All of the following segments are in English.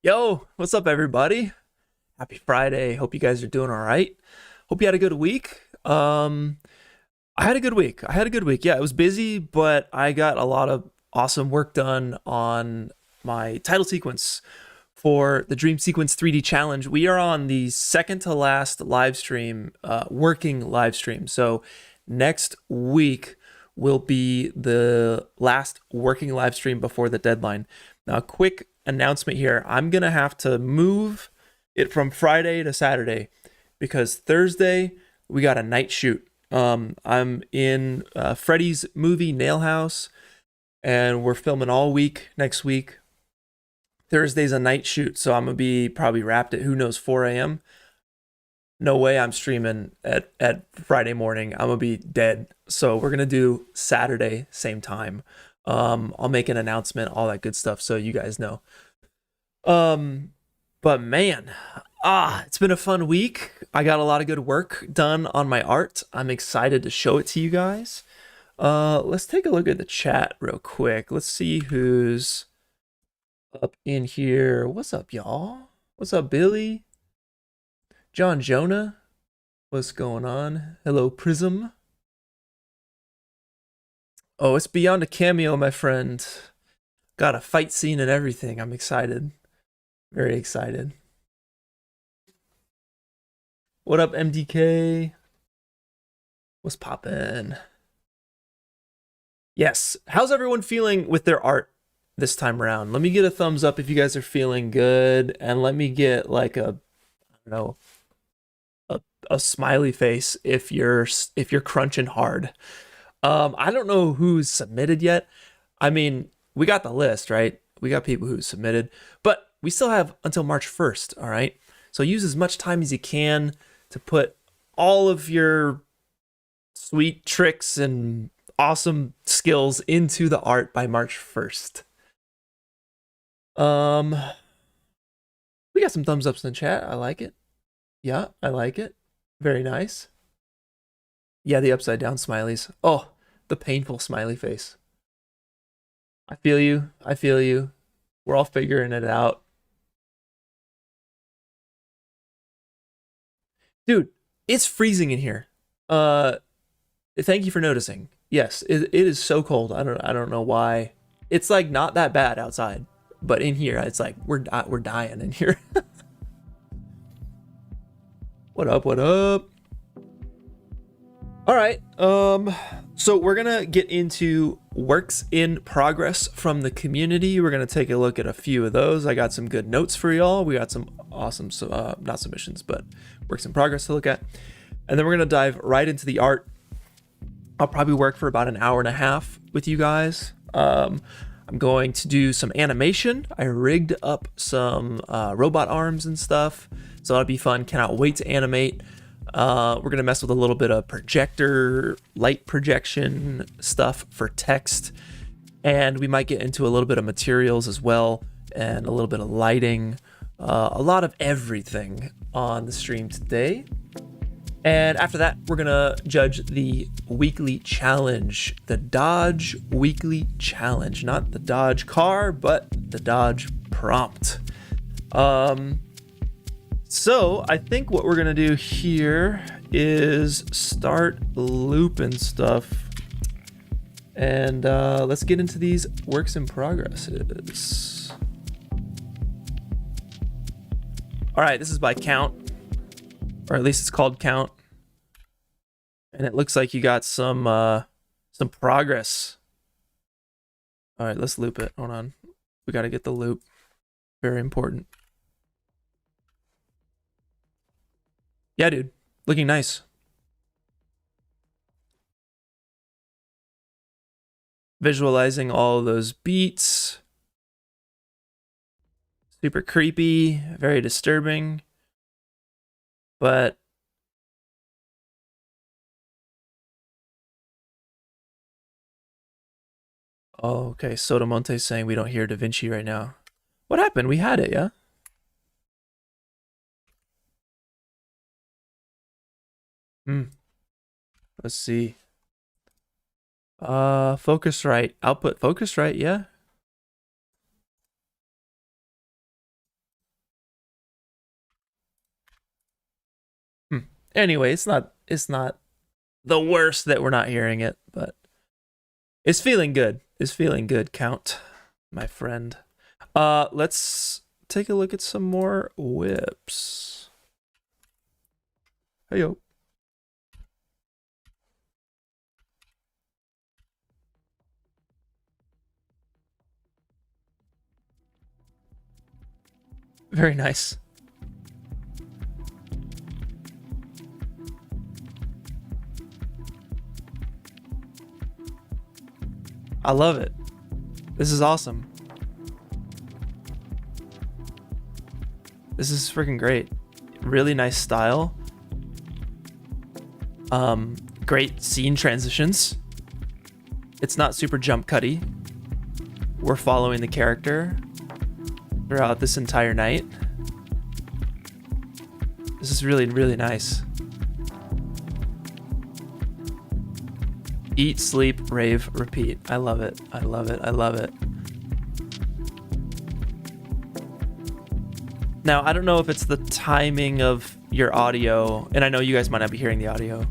Yo, what's up, everybody? Happy Friday. Hope you guys are doing all right. Hope you had a good week. I had a good week. Yeah, it was busy, but I got a lot of awesome work done on my title sequence for the Dream Sequence 3D challenge. We are on the second to last live stream, working live stream. So next week will be the last working live stream before the deadline. Now, quick announcement here. I'm going to have to move it from Friday to Saturday because Thursday we got a night shoot. I'm in Freddy's movie Nail House, and we're filming all week next week. Thursday's a night shoot, so I'm gonna be probably wrapped at who knows 4 a.m. No way I'm streaming at Friday morning. I'm gonna be dead. So we're gonna do Saturday same time. I'll make an announcement, all that good stuff, so you guys know. But man, it's been a fun week. I got a lot of good work done on my art. I'm excited to show it to you guys. Let's take a look at the chat real quick. Let's see who's up in here. What's up, y'all? What's up, Billy? John Jonah? What's going on? Hello, Prism. Oh, it's beyond a cameo, my friend. Got a fight scene and everything. I'm excited. Very excited. What up, MDK? What's poppin'? Yes. How's everyone feeling with their art this time around? Let me get a thumbs up if you guys are feeling good, and let me get like a, I don't know, a smiley face if you're crunching hard. I don't know who's submitted yet. I mean, we got the list, right? We got people who submitted, but we still have until March 1st, all right? So use as much time as you can to put all of your sweet tricks and awesome skills into the art by March 1st. We got some thumbs ups in the chat. I like it. Yeah, I like it. Very nice. Yeah, the upside down smileys. Oh, the painful smiley face. I feel you. I feel you. We're all figuring it out. Dude, it's freezing in here. Thank you for noticing. Yes, it is so cold. I don't know why. It's like not that bad outside, but in here it's like we're dying in here. What up? What up? All right. So we're gonna get into works in progress from the community. We're gonna take a look at a few of those. I got some good notes for y'all. We got some awesome, not submissions, but works in progress to look at. And then we're gonna dive right into the art. I'll probably work for about an hour and a half with you guys. I'm going to do some animation. I rigged up some robot arms and stuff, so that'll be fun. Cannot wait to animate. We're gonna mess with a little bit of projector, light projection stuff for text, and we might get into a little bit of materials as well, and a little bit of lighting, a lot of everything on the stream today. And after that, we're gonna judge the weekly challenge, the Dodge weekly challenge, not the Dodge car, but the Dodge prompt. So I think what we're gonna do here is start looping stuff, and let's get into these works in progresses. All right, this is by count, or at least it's called count, and it looks like you got some progress. All right, let's loop it. Hold on, we got to get the loop. Very important. Yeah, dude, looking nice. Visualizing all of those beats. Super creepy, very disturbing. But oh, okay, Sotomonte's saying we don't hear Da Vinci right now. What happened? We had it, yeah? Let's see. Focusrite. Output Focusrite, yeah. Anyway, it's not the worst that we're not hearing it, but it's feeling good. It's feeling good, Count, my friend. Let's take a look at some more whips. Hey yo. Very nice. I love it. This is awesome. This is freaking great. Really nice style. Great scene transitions. It's not super jump cutty. We're following the character throughout this entire night. This is really, really nice. Eat, sleep, rave, repeat. I love it. I love it. I love it. Now, I don't know if it's the timing of your audio, and I know you guys might not be hearing the audio.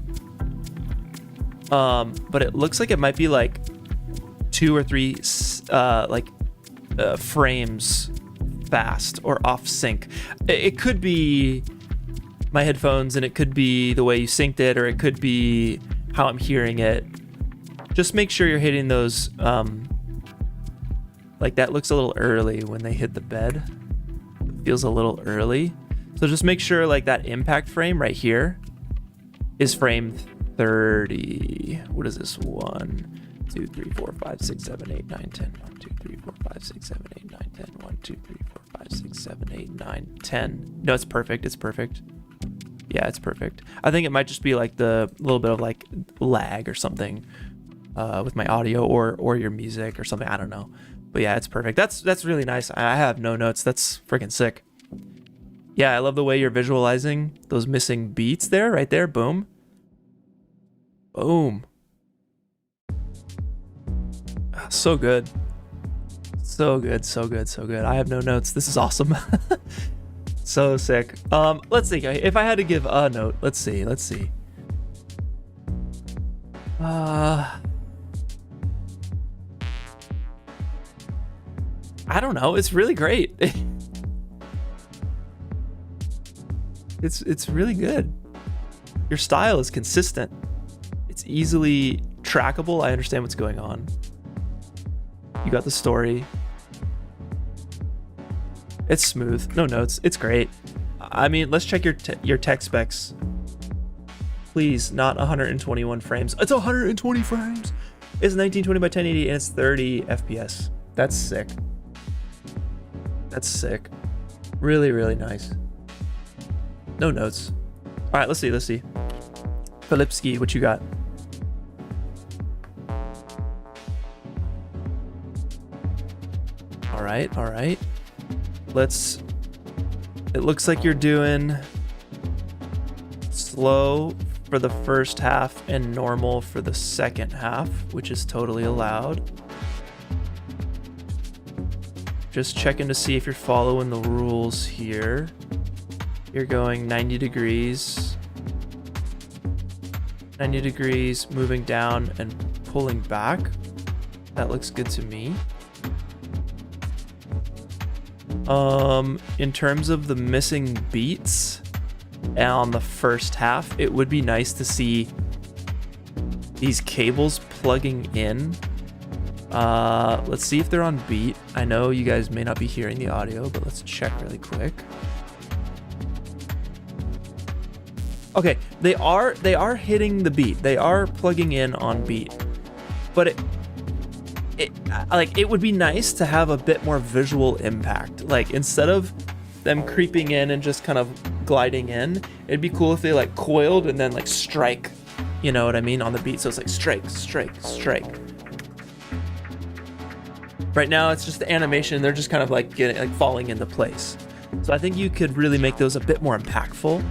But it looks like it might be like 2 or 3 frames fast or off sync. It could be my headphones, and it could be the way you synced it, or it could be how I'm hearing it. Just make sure you're hitting those, like that looks a little early when they hit the bed. It feels a little early. So just make sure like that impact frame right here is frame 30. What is this? 1, 2, 3, 4, 5, 6, 7, 8, 9, 10. 1, 2, 3, 4, 5, 6, 7, 8, 9, 10. 1, 2, 3, 4, 5, 6, 7, 8, 9, 10. No, it's perfect. It's perfect. Yeah, it's perfect. I think it might just be like the little bit of like lag or something with my audio or your music or something. I don't know. But yeah, it's perfect. That's really nice. I have no notes. That's freaking sick. Yeah, I love the way you're visualizing those missing beats there, right there. Boom. Boom. So good. So good, so good, so good. I have no notes. This is awesome. So sick. Let's see. If I had to give a note, let's see. I don't know. It's really great. It's really good. Your style is consistent. It's easily trackable. I understand what's going on. You got the story. It's smooth. No notes. It's great. I mean, let's check your tech specs. Please, not 121 frames. It's 120 frames. It's 1920 by 1080 and it's 30 FPS. That's sick. That's sick. Really, really nice. No notes. All right, let's see. Filipski, what you got? All right. It looks like you're doing slow for the first half and normal for the second half, which is totally allowed. Just checking to see if you're following the rules here. You're going 90 degrees, moving down and pulling back. That looks good to me. In terms of the missing beats on the first half, it would be nice to see these cables plugging in. Let's see if they're on beat. I know you guys may not be hearing the audio, but let's check really quick. Okay, they are hitting the beat. They are plugging in on beat. But it would be nice to have a bit more visual impact. Like instead of them creeping in and just kind of gliding in, it'd be cool if they like coiled and then like strike, you know what I mean, on the beat. So it's like strike, strike, strike. Right now it's just the animation. They're just kind of like getting like falling into place. So I think you could really make those a bit more impactful.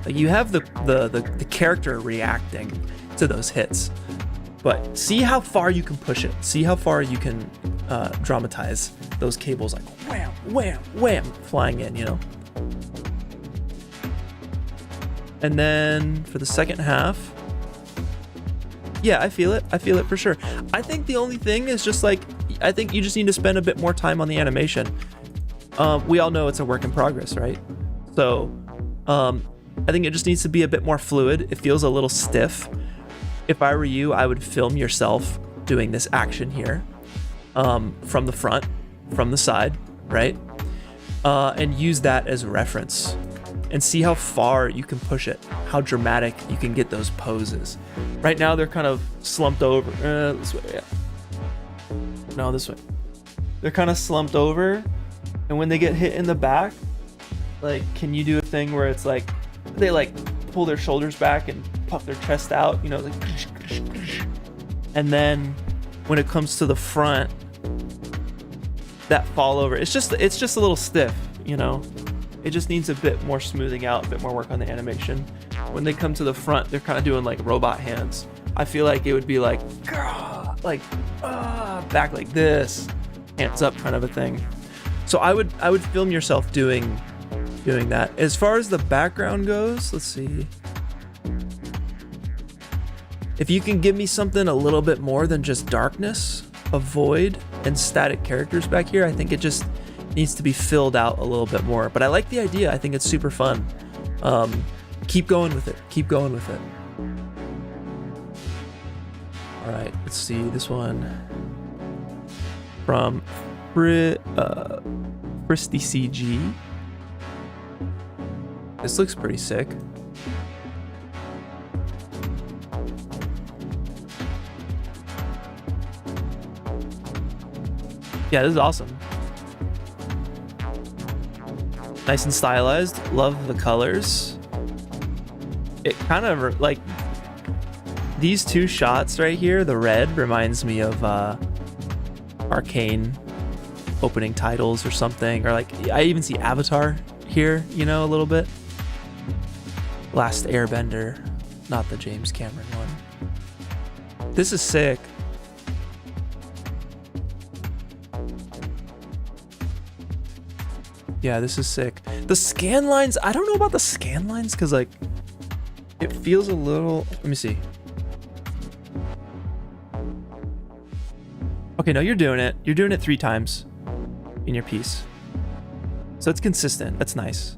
Like you have the character reacting to those hits, but see how far you can push it. See how far you can dramatize those cables, like wham, wham, wham, flying in, you know? And then for the second half, yeah, I feel it. I feel it for sure. I think the only thing is just like, I think you just need to spend a bit more time on the animation. We all know it's a work in progress, right? So I think it just needs to be a bit more fluid. It feels a little stiff. If I were you, I would film yourself doing this action here, from the front, from the side, right? And use that as reference and see how far you can push it, how dramatic you can get those poses. Right now they're kind of slumped over. This way, yeah. No, this way. They're kind of slumped over, and when they get hit in the back, like, can you do a thing where it's like they like pull their shoulders back and puff their chest out, you know, like, and then when it comes to the front, that fall over, it's just a little stiff, you know. It just needs a bit more smoothing out, a bit more work on the animation. When they come to the front, they're kind of doing like robot hands. I feel like it would be like back like this, hands up kind of a thing. So I would film yourself doing that. As far as the background goes, let's see. If you can give me something a little bit more than just darkness, a void, and static characters back here, I think it just needs to be filled out a little bit more. But I like the idea. I think it's super fun. Keep going with it. Keep going with it. All right, let's see this one from Fristy CG. This looks pretty sick. Yeah, this is awesome. Nice and stylized. Love the colors. It kind of like these two shots right here. The red reminds me of Arcane opening titles or something, or like I even see Avatar here, you know, a little bit. Last Airbender, not the James Cameron one. This is sick. Yeah, this is sick. The scan lines, I don't know about the scan lines because like it feels a little, let me see. Okay, no, you're doing it. You're doing it 3 times in your piece. So it's consistent. That's nice.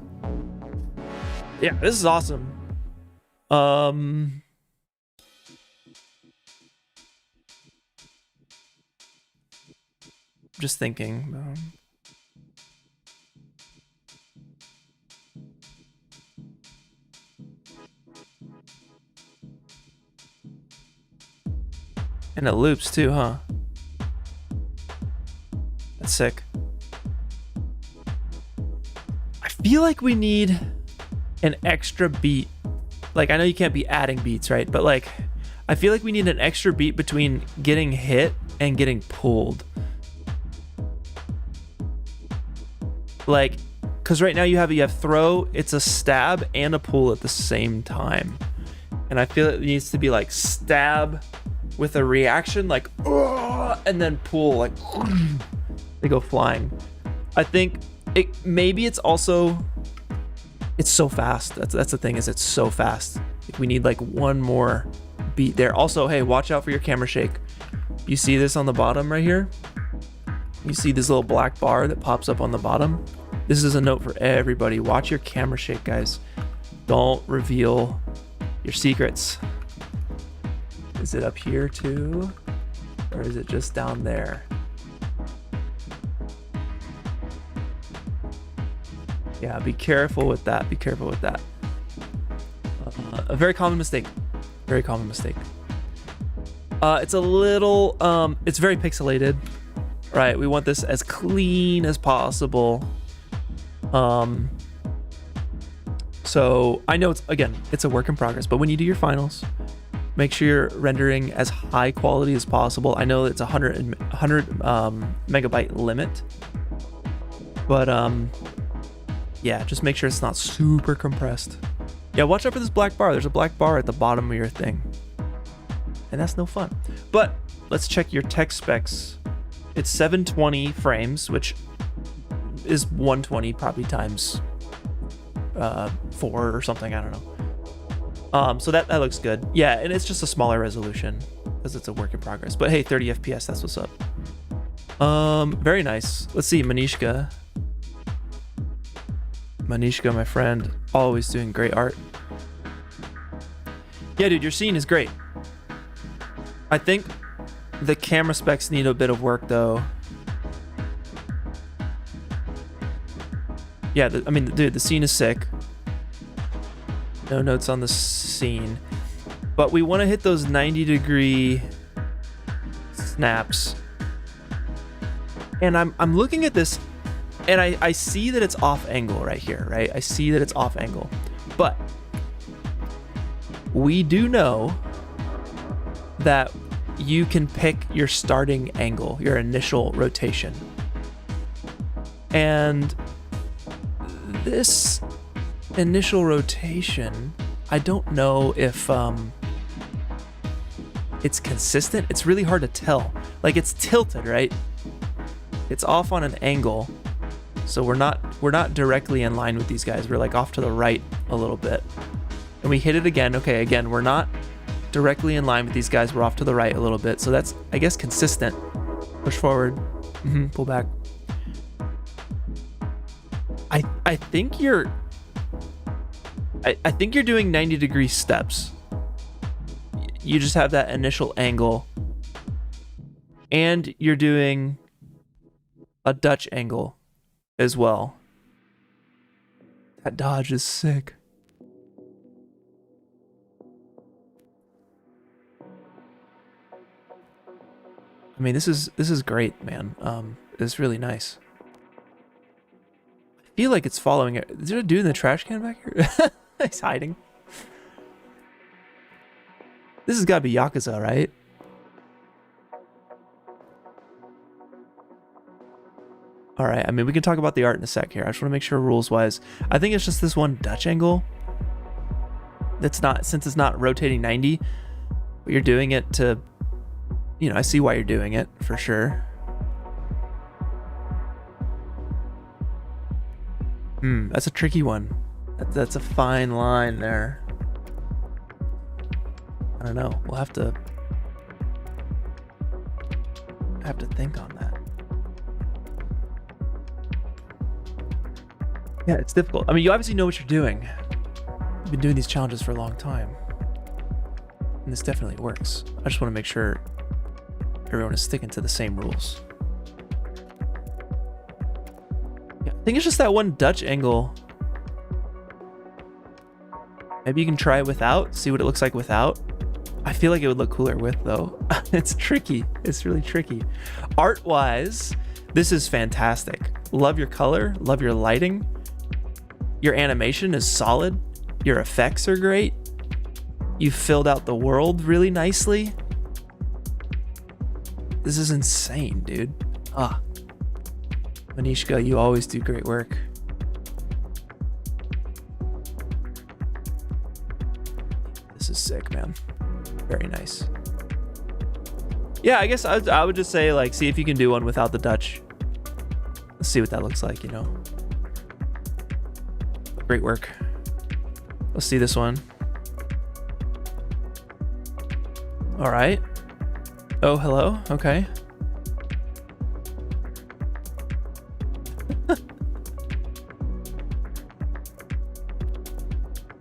Yeah, this is awesome. Just thinking. And it loops too, huh? That's sick. I feel like we need an extra beat. Like, I know you can't be adding beats, right? But like, I feel like we need an extra beat between getting hit and getting pulled. Like, because right now you have throw, it's a stab and a pull at the same time. And I feel it needs to be like stab with a reaction, like, and then pull, like, they go flying. I think maybe it's also, it's so fast. That's the thing, is it's so fast. We need like one more beat there. Also, hey, watch out for your camera shake. You see this on the bottom right here? You see this little black bar that pops up on the bottom? This is a note for everybody. Watch your camera shake, guys. Don't reveal your secrets. Is it up here too? Or is it just down there? Yeah, be careful with that. Be careful with that. A very common mistake. Very common mistake. It's a little, it's very pixelated, right? We want this as clean as possible. So I know it's a work in progress, but when you do your finals, make sure you're rendering as high quality as possible. I know it's 100 megabyte limit, but yeah, just make sure it's not super compressed. Yeah, watch out for this black bar. There's a black bar at the bottom of your thing, and that's no fun. But let's check your text specs. It's 720 frames, which is 120 probably times 4 or something. I don't know. So that looks good. Yeah, and it's just a smaller resolution because it's a work in progress. But hey, 30 FPS, that's what's up. Very nice. Let's see, Manishka. Manishka, my friend, always doing great art. Yeah, dude, your scene is great. I think the camera specs need a bit of work, though. Yeah, I mean, dude, the scene is sick. No notes on the scene. But we want to hit those 90-degree snaps. And I'm looking at this, and I see that it's off angle right here, right? I see that it's off angle. But we do know that you can pick your starting angle, your initial rotation. And this initial rotation, I don't know if it's consistent. It's really hard to tell. Like, it's tilted, right? It's off on an angle. So we're not directly in line with these guys. We're like off to the right a little bit. And we hit it again. Okay, again, we're not directly in line with these guys. We're off to the right a little bit. So that's, I guess, consistent. Push forward. Pull back. I think you're doing 90-degree steps. You just have that initial angle. And you're doing a Dutch angle as well. That dodge is sick. I mean, this is great, man. It's really nice. I feel like it's following it. Is there a dude in the trash can back here? He's hiding. This has got to be Yakuza, right? All right, I mean, we can talk about the art in a sec here. I just want to make sure rules-wise. I think it's just this one Dutch angle. That's not, since it's not rotating 90, but you're doing it to, you know, I see why you're doing it, for sure. That's a tricky one. That's a fine line there. I don't know. We'll have to think on that. Yeah, it's difficult. I mean, you obviously know what you're doing. You've been doing these challenges for a long time. And this definitely works. I just want to make sure everyone is sticking to the same rules. Yeah, I think it's just that one Dutch angle. Maybe you can try it without, see what it looks like without. I feel like it would look cooler with, though. It's tricky. It's really tricky. Art-wise, this is fantastic. Love your color. Love your lighting. Your animation is solid. Your effects are great. You filled out the world really nicely. This is insane, dude. Manishka, you always do great work. This is sick, man. Very nice. Yeah, I guess I would just say, like, see if you can do one without the Dutch. Let's see what that looks like, you know. Great work. Let's see this one. All right. Oh, hello. Okay.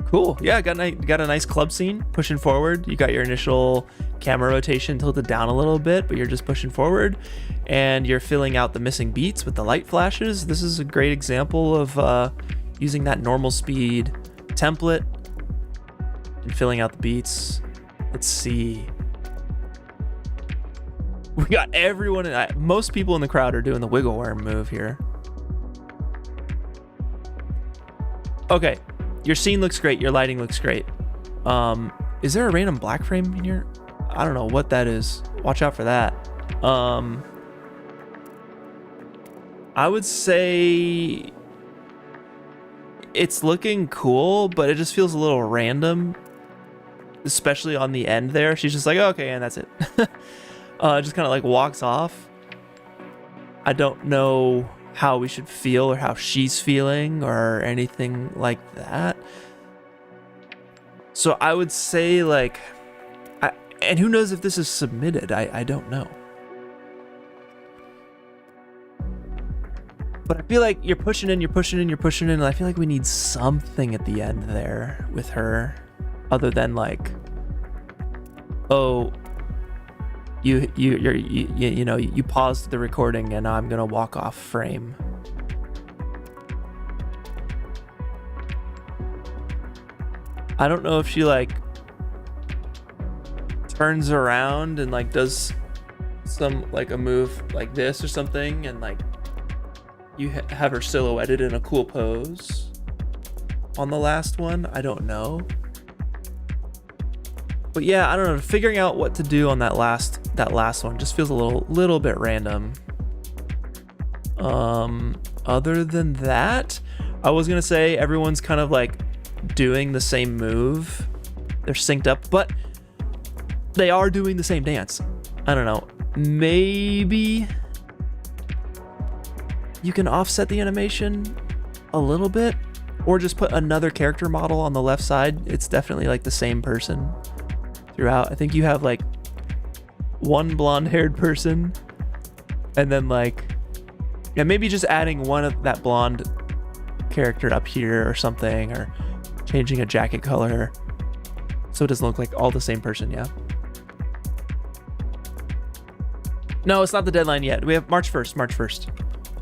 Cool. Yeah, got a nice club scene pushing forward. You got your initial camera rotation tilted down a little bit, but you're just pushing forward and you're filling out the missing beats with the light flashes. This is a great example of using that normal speed template and filling out the beats. Let's see. We got everyone, most people in the crowd are doing the wiggle worm move here. Okay. Your scene looks great. Your lighting looks great. Is there a random black frame in here? I don't know what that is. Watch out for that. I would say it's looking cool, but it just feels a little random, especially on the end there. She's just like, okay, and that's it. Just kind of like walks off. I don't know how we should feel or how she's feeling or anything like that. So I would say like, and who knows if this is submitted? I don't know. But I feel like you're pushing in, and I feel like we need something at the end there with her, other than like, oh, you know, you paused the recording and I'm gonna walk off frame. I don't know if she like turns around and like does some like a move like this or something, and like you have her silhouetted in a cool pose on the last one. I don't know. But yeah, I don't know. Figuring out what to do on that last one just feels a little bit random. Other than that, I was gonna say everyone's kind of like doing the same move. They're synced up, but they are doing the same dance. I don't know. Maybe you can offset the animation a little bit, or just put another character model on the left side. It's definitely like the same person throughout. I think you have like one blonde-haired person, and then like, yeah, maybe just adding one of that blonde character up here or something, or changing a jacket color so it doesn't look like all the same person. Yeah. No, it's not the deadline yet. We have March 1st.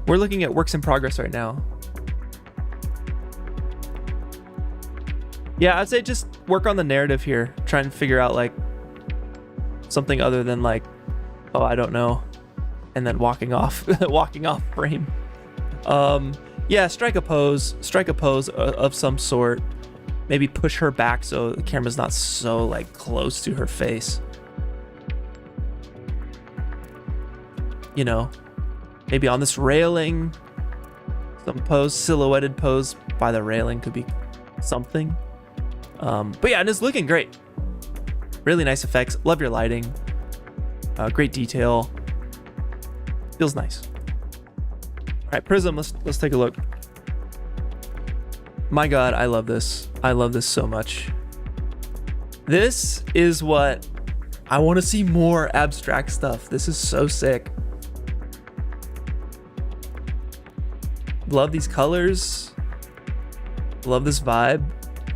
We're looking at works in progress right now. Yeah, I'd say just work on the narrative here. Try and figure out like something other than like, oh, I don't know, and then walking off frame. Yeah, strike a pose of some sort. Maybe push her back so the camera's not so like close to her face. You know, maybe on this railing, some pose, silhouetted pose by the railing could be something. But yeah, and it's looking great. Really nice effects. Love your lighting. Great detail. Feels nice. All right, Prism. Let's take a look. My God, I love this. I love this so much. This is what I want to see, more abstract stuff. This is so sick. Love these colors. Love this vibe.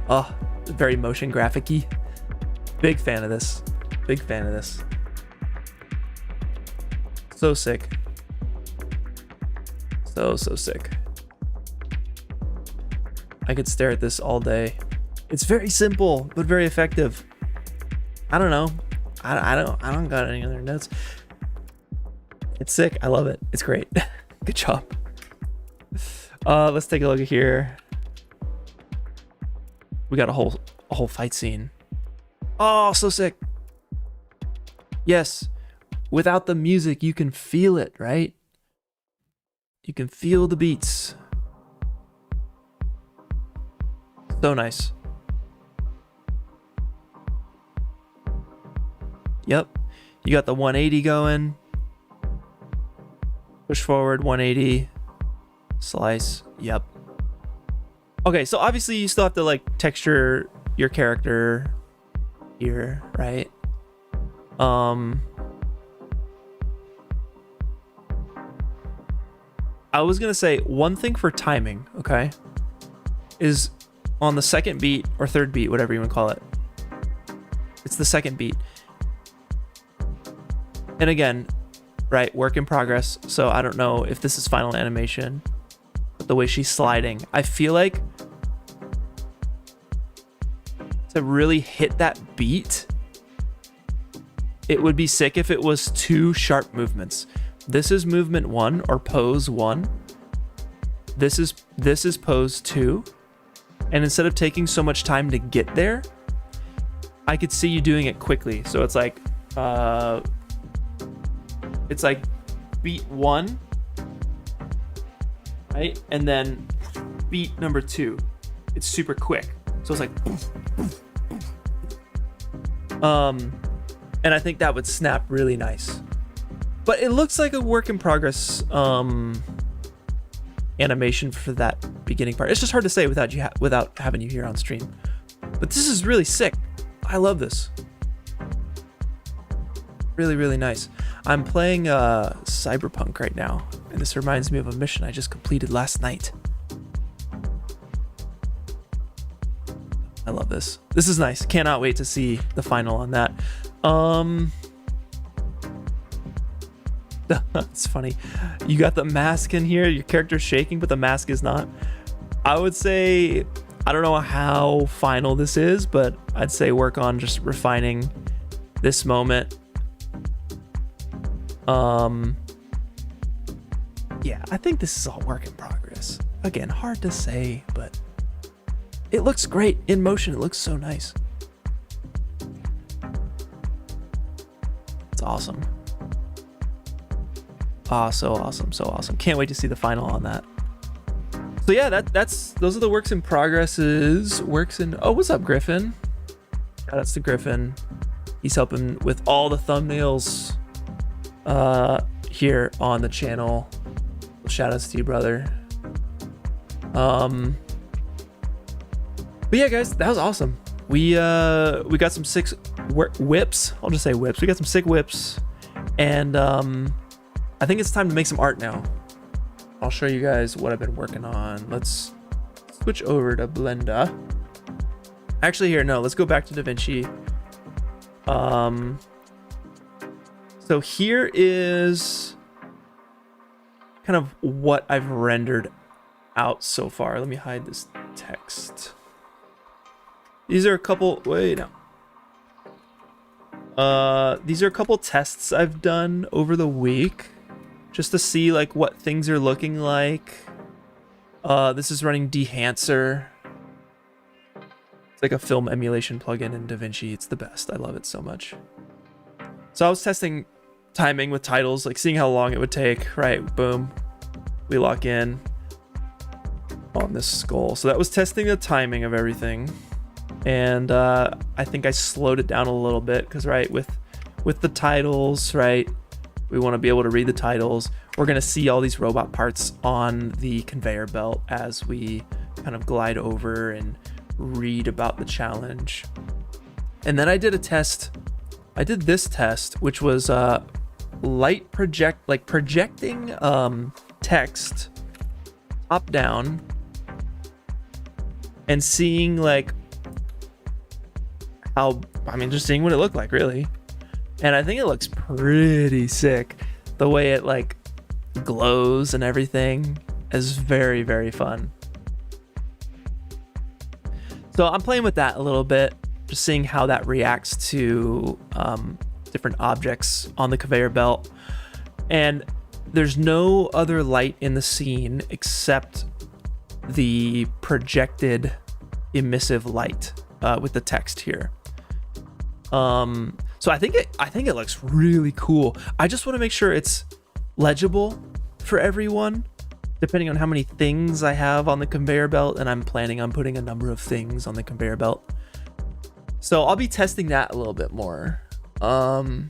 Oh, very motion graphic-y. Big fan of this. Big fan of this. So sick. So sick. I could stare at this all day. It's very simple, but very effective. I don't know. I don't got any other notes. It's sick. I love it. It's great. Good job. Let's take a look at here. We got a whole fight scene. Oh, so sick. Yes. Without the music, you can feel it, right? You can feel the beats. So nice. Yep. You got the 180 going. Push forward, 180. Slice. Yep. Okay, so obviously you still have to like texture your character here, right? I was gonna say one thing for timing, okay, is on the second beat or third beat, whatever you want to call it. It's the second beat. And again, right, work in progress. So I don't know if this is final animation, but the way she's sliding, I feel like to really hit that beat, it would be sick if it was two sharp movements. This is movement 1 or pose 1. This is pose 2. And instead of taking so much time to get there, I could see you doing it quickly. So it's like beat 1, right? And then beat number 2. It's super quick. So it's like, and I think that would snap really nice. But it looks like a work in progress animation for that beginning part. It's just hard to say without having you here on stream. But this is really sick. I love this. Really, really nice. I'm playing Cyberpunk right now, and this reminds me of a mission I just completed last night. I love this. This is nice. Cannot wait to see the final on that. It's funny. You got the mask in here. Your character's shaking, but the mask is not. I would say, I don't know how final this is, but I'd say work on just refining this moment. Yeah, I think this is all work in progress. Again, hard to say, but it looks great in motion. It looks so nice. It's awesome. Ah, so awesome, so awesome. Can't wait to see the final on that. So yeah, those are the works in progresses. Oh, what's up, Griffin? Shout outs to Griffin. He's helping with all the thumbnails here on the channel. Shout outs to you, brother. But yeah, guys, that was awesome. We got some sick whips. I'll just say whips. We got some sick whips, and I think it's time to make some art now. I'll show you guys what I've been working on. Let's switch over to Blender. Actually, here, no, let's go back to DaVinci. So here is kind of what I've rendered out so far. Let me hide this text. These are a couple, wait, no. These are a couple tests I've done over the week just to see like what things are looking like. This is running Dehancer. It's like a film emulation plugin in DaVinci. It's the best. I love it so much. So I was testing timing with titles, like seeing how long it would take. Right, boom. We lock in on this skull. So that was testing the timing of everything. And I think I slowed it down a little bit because, right, with the titles, right, we want to be able to read the titles. We're going to see all these robot parts on the conveyor belt as we kind of glide over and read about the challenge. And then I did a test. I did this test, which was projecting text top down and seeing like how, I mean, just seeing what it looked like, really. And I think it looks pretty sick. The way it like glows and everything is very, very fun. So I'm playing with that a little bit, just seeing how that reacts to different objects on the conveyor belt. And there's no other light in the scene except the projected emissive light with the text here. So I think it looks really cool. I just want to make sure it's legible for everyone, depending on how many things I have on the conveyor belt, and I'm planning on putting a number of things on the conveyor belt. So I'll be testing that a little bit more. But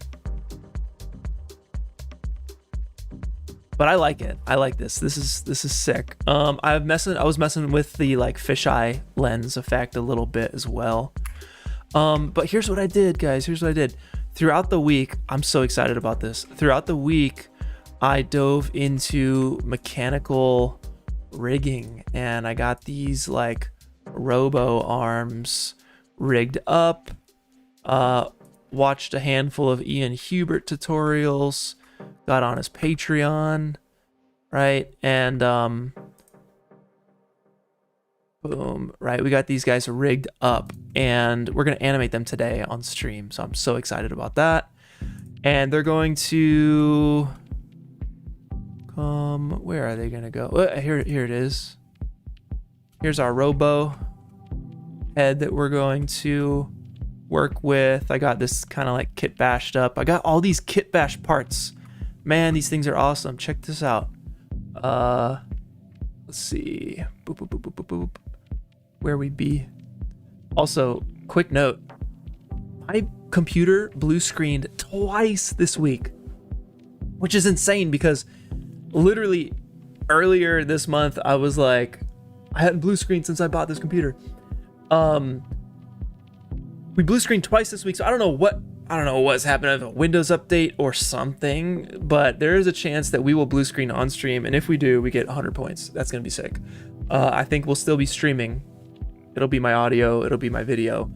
I like it. I like this. This is sick. I was messing with the like fisheye lens effect a little bit as well. But here's what I did, guys. Here's what I did. Throughout the week, I'm so excited about this. Throughout the week, I dove into mechanical rigging, and I got these like robo arms rigged up. Watched a handful of Ian Hubert tutorials. Got on his Patreon, right? And boom, right? We got these guys rigged up, and we're gonna animate them today on stream. So I'm so excited about that. And they're going to come. Where are they gonna go? Here it is. Here's our robo head that we're going to work with. I got this kind of like kit bashed up. I got all these kit bash parts. Man, these things are awesome. Check this out. Let's see. Boop, boop, boop, boop, boop, boop. Where we be? Also, quick note. My computer blue screened twice this week, which is insane because literally earlier this month, I was like, I hadn't blue screened since I bought this computer. We blue screened twice this week, so I don't know what's happening, a Windows update or something, but there is a chance that we will blue screen on stream, and if we do, we get 100 points. That's gonna be sick. I think we'll still be streaming. It'll be my audio, it'll be my video,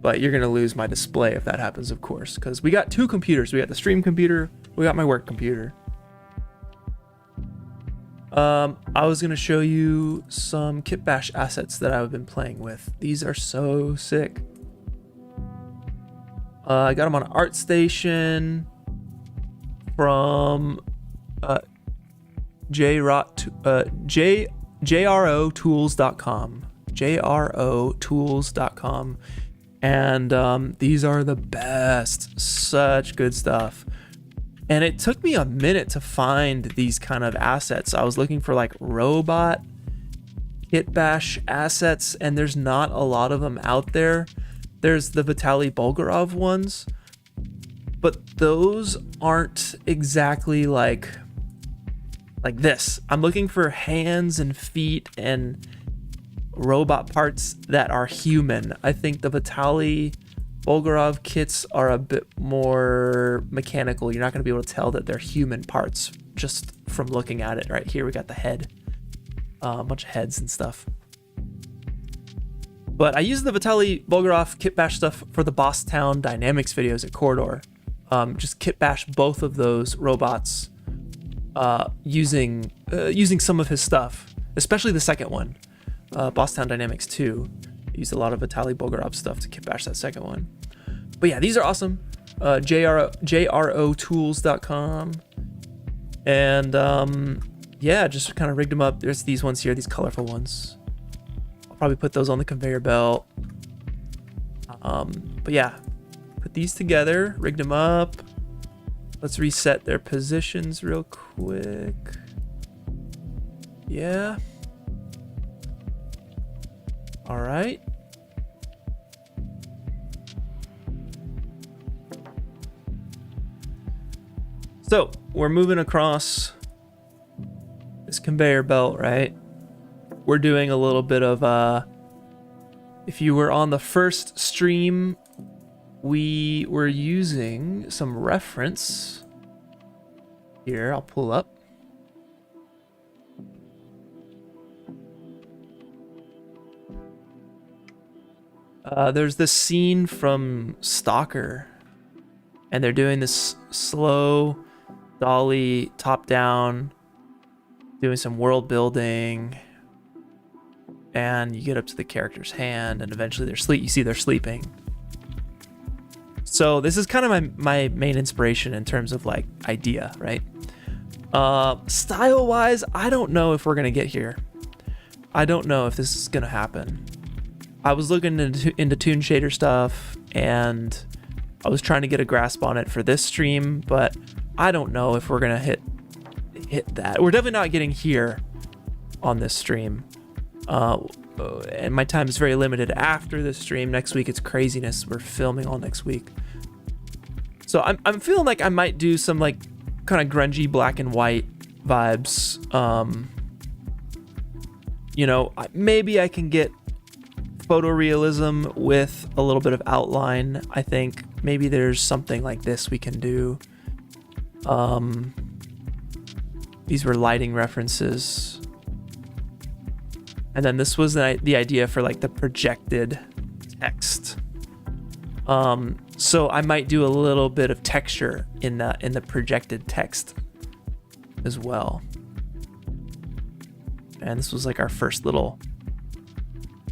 but you're gonna lose my display if that happens, of course, because we got two computers. We got the stream computer, we got my work computer. I was gonna show you some Kitbash assets that I've been playing with. These are so sick. I got them on ArtStation from jrotools.com. jrotools.com. And these are the best. Such good stuff. And it took me a minute to find these kind of assets. I was looking for like robot Kitbash assets, and there's not a lot of them out there. There's the Vitaly Bulgarov ones, but those aren't exactly like this. I'm looking for hands and feet and robot parts that are human. I think the Vitaly Bulgarov kits are a bit more mechanical. You're not going to be able to tell that they're human parts just from looking at it. Right here we got the head, a bunch of heads and stuff. But I use the Vitaly Bulgarov Kitbash stuff for the Boss Town Dynamics videos at Corridor. Just Kitbash both of those robots using some of his stuff, especially the second one, Boss Town Dynamics 2. I used a lot of Vitaly Bulgarov stuff to Kitbash that second one. But yeah, these are awesome. jrotools.com. And yeah, just kind of rigged them up. There's these ones here, these colorful ones. Probably put those on the conveyor belt. But yeah, put these together, rigged them up. Let's reset their positions real quick. Yeah. All right. So we're moving across this conveyor belt, right? We're doing a little bit of, if you were on the first stream, we were using some reference. Here, I'll pull up. There's this scene from Stalker, and they're doing this slow dolly top down, doing some world building. And you get up to the character's hand, and eventually you see they're sleeping. So this is kind of my main inspiration in terms of like idea, right? Style wise, I don't know if we're gonna get here. I don't know if this is gonna happen. I was looking into Toon Shader stuff, and I was trying to get a grasp on it for this stream, but I don't know if we're gonna hit that. We're definitely not getting here on this stream. And my time is very limited after this stream. Next week it's craziness. We're filming all next week. So I'm feeling like I might do some like kind of grungy black and white vibes. You know, maybe I can get photorealism with a little bit of outline. I think maybe there's something like this we can do. These were lighting references. And then this was the idea for like the projected text. So I might do a little bit of texture in the projected text as well. And this was like our first little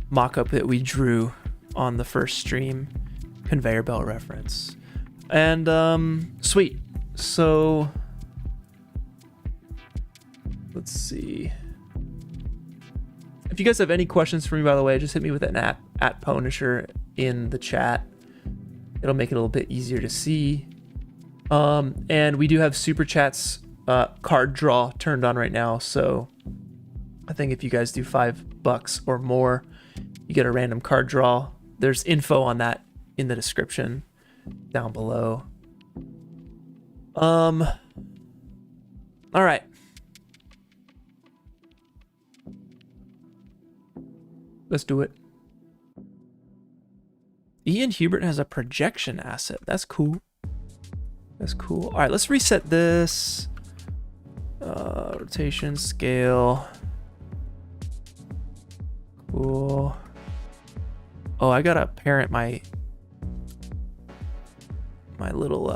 mock-up that we drew on the first stream, conveyor belt reference. And sweet. So let's see. If you guys have any questions for me, by the way, just hit me with an at pwnisher in the chat. It'll make it a little bit easier to see. And we do have super chats card draw turned on right now. So I think if you guys do $5 or more, you get a random card draw. There's info on that in the description down below. All right. Let's do it. Ian Hubert has a projection asset. That's cool. That's cool. All right, let's reset this. Rotation, scale. Cool. Oh, I gotta parent my little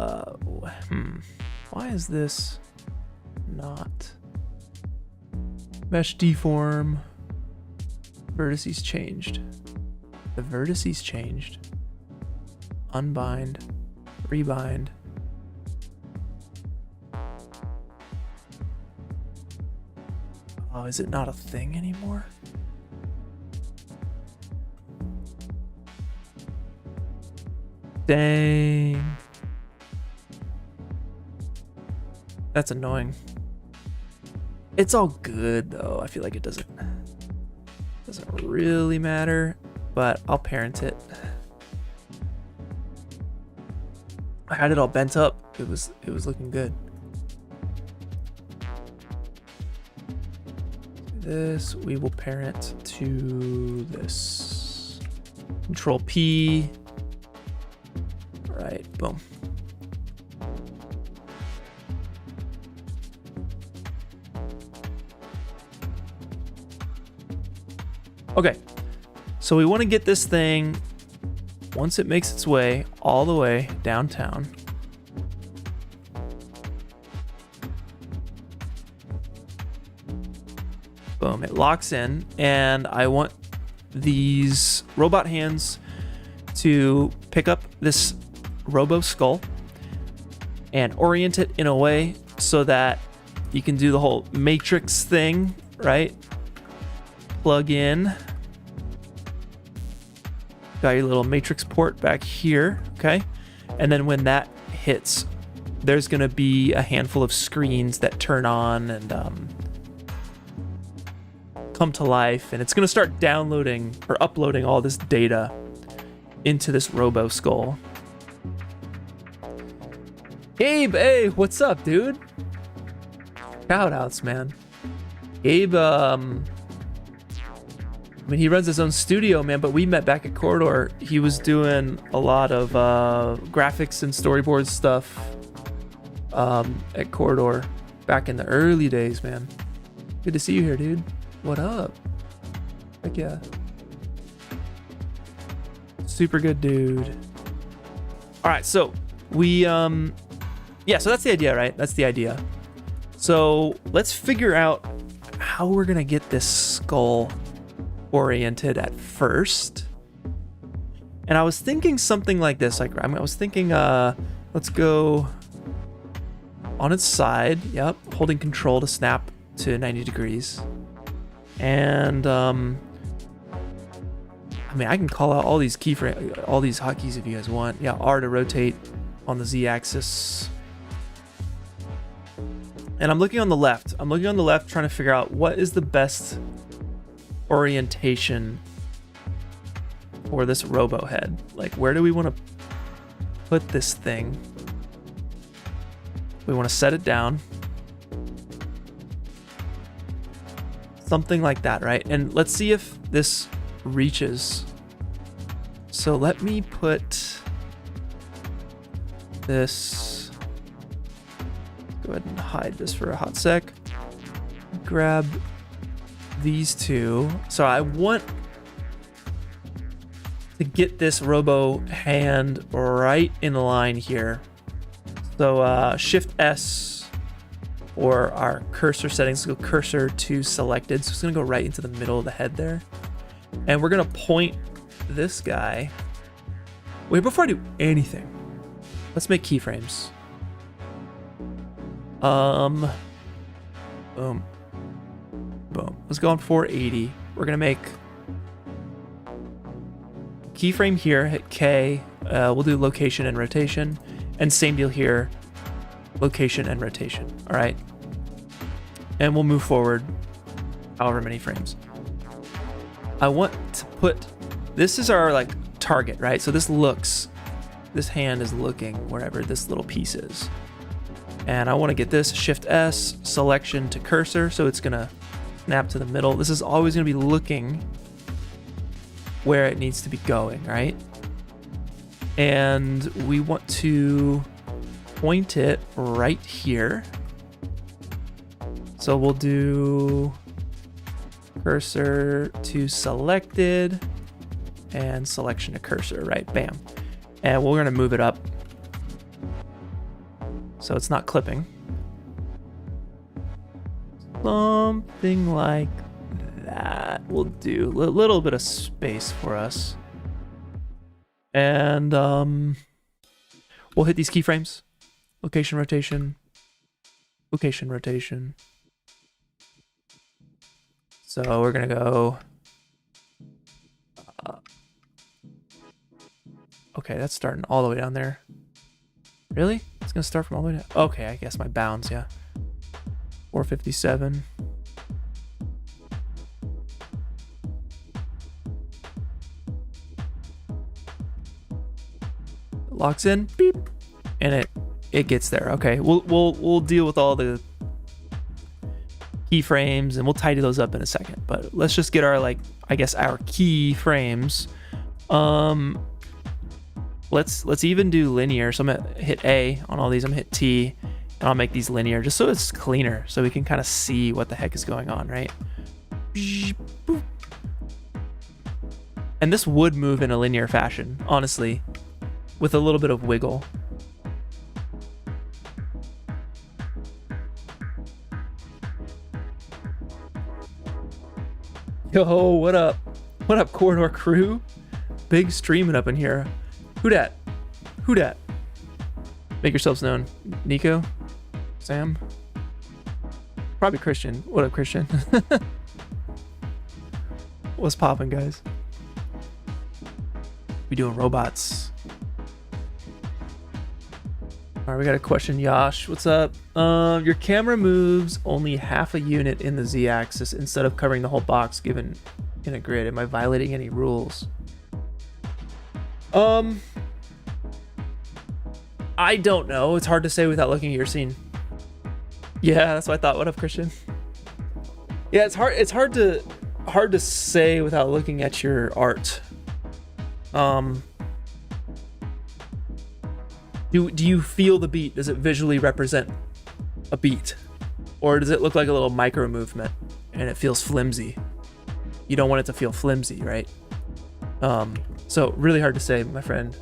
why is this not mesh deform? Vertices changed. The vertices changed. Unbind, rebind. Oh, is it not a thing anymore? Dang. That's annoying. It's all good though. I feel like it doesn't really matter, but I'll parent it. I had it all bent up. It was looking good. This we will parent to this. Control P. All right, boom. Okay, so we want to get this thing, once it makes its way all the way downtown. Boom, it locks in, and I want these robot hands to pick up this robo skull and orient it in a way so that you can do the whole matrix thing, right? Plug in. Got your little matrix port back here, okay? And then when that hits, there's gonna be a handful of screens that turn on and come to life, and it's gonna start downloading or uploading all this data into this robo skull. Gabe, hey, what's up, dude? Shout outs, man. Gabe, I mean, he runs his own studio, man, but we met back at Corridor. He was doing a lot of graphics and storyboard stuff at Corridor back in the early days, man. Good to see you here, dude. What up? Heck yeah. Super good dude. All right, so we, yeah, so that's the idea, right? That's the idea. So let's figure out how we're gonna get this skull oriented at first. And I was thinking something like this, like I was thinking let's go on its side, yep, holding control to snap to 90 degrees. And I mean, I can call out all these keyframe, all these hotkeys if you guys want. Yeah, R to rotate on the Z-axis. And I'm looking on the left. I'm looking on the left, trying to figure out what is the best orientation for this robo head. Like, where do we want to put this thing? We want to set it down. Something like that, right? And let's see if this reaches. So let me put this, go ahead and hide this for a hot sec. Grab these two. So I want to get this robo hand right in line here. So Shift S or our cursor settings, let's go cursor to selected. So it's gonna go right into the middle of the head there. And we're gonna point this guy. Wait, before I do anything, let's make keyframes. Boom. Boom. Let's go on 480. We're gonna make keyframe here, hit K. We'll do location and rotation. And same deal here, location and rotation. All right. And we'll move forward however many frames. I want to put, this is our like target, right? So this hand is looking wherever this little piece is. And I want to get this Shift S, selection to cursor. So it's gonna snap to the middle. This is always gonna be looking where it needs to be going, right? and we want to point it right here. So we'll do cursor to selected and selection to cursor, right? Bam. And we're gonna move it up so it's not clipping. Something like that will do. A little bit of space for us. And we'll hit these keyframes. Location rotation. Location rotation. So we're gonna go. Okay, that's starting all the way down there. Really? It's gonna start from all the way down. Okay, I guess my bounds, yeah. 457. Locks in, beep, and it gets there. Okay, we'll deal with all the keyframes and we'll tidy those up in a second. But let's just get our, like, I guess our keyframes. Let's even do linear. So I'm gonna hit A on all these. I'm gonna hit T, and I'll make these linear just so it's cleaner, so we can kind of see what the heck is going on, right? And this would move in a linear fashion, honestly, with a little bit of wiggle. Yo, what up? What up, Corridor crew? Big streaming up in here. Who dat? Who dat? Make yourselves known. Nico? Sam? Probably Christian. What up, Christian? What's poppin', guys? We doing robots. All right, we got a question. Yash, what's up? Your camera moves only half a unit in the Z-axis instead of covering the whole box given in a grid. Am I violating any rules? I don't know. It's hard to say without looking at your scene. Yeah, that's what I thought. What up, Christian? Yeah, it's hard to say without looking at your art. Do you feel the beat? Does it visually represent a beat? Or does it look like a little micro movement and it feels flimsy? You don't want it to feel flimsy, right? So really hard to say, my friend.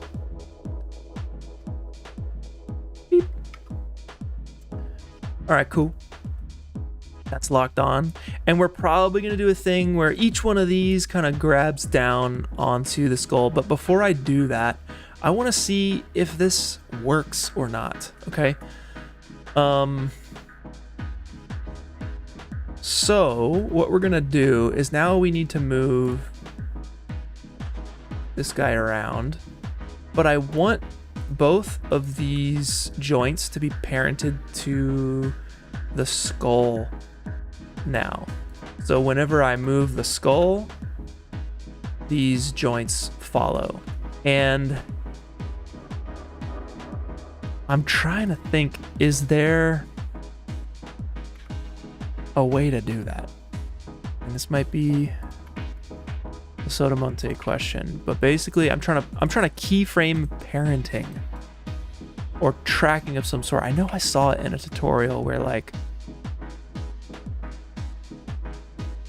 Beep. All right, cool. That's locked on. And we're probably gonna do a thing where each one of these kind of grabs down onto the skull. But before I do that, I wanna see if this works or not, okay? So what we're gonna do is now we need to move this guy around, but I want both of these joints to be parented to the skull now. So whenever I move the skull, these joints follow. And I'm trying to think, is there a way to do that? And this might be the Sotomonte question, but basically I'm trying to keyframe parenting or tracking of some sort. I know I saw it in a tutorial where like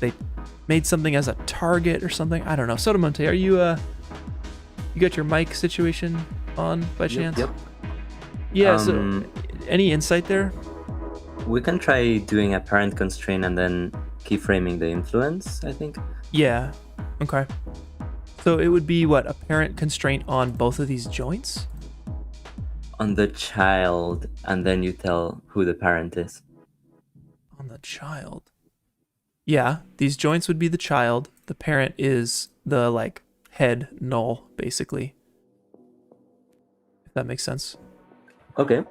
they made something as a target or something. I don't know. Sotomonte, are you you got your mic situation on by chance? Yep. Yeah, so any insight there? We can try doing a parent constraint and then keyframing the influence, I think. Yeah. Okay. So it would be what, a parent constraint on both of these joints? On the child, and then you tell who the parent is. On the child. Yeah, these joints would be the child. The parent is the like head null, basically. If that makes sense. Okay.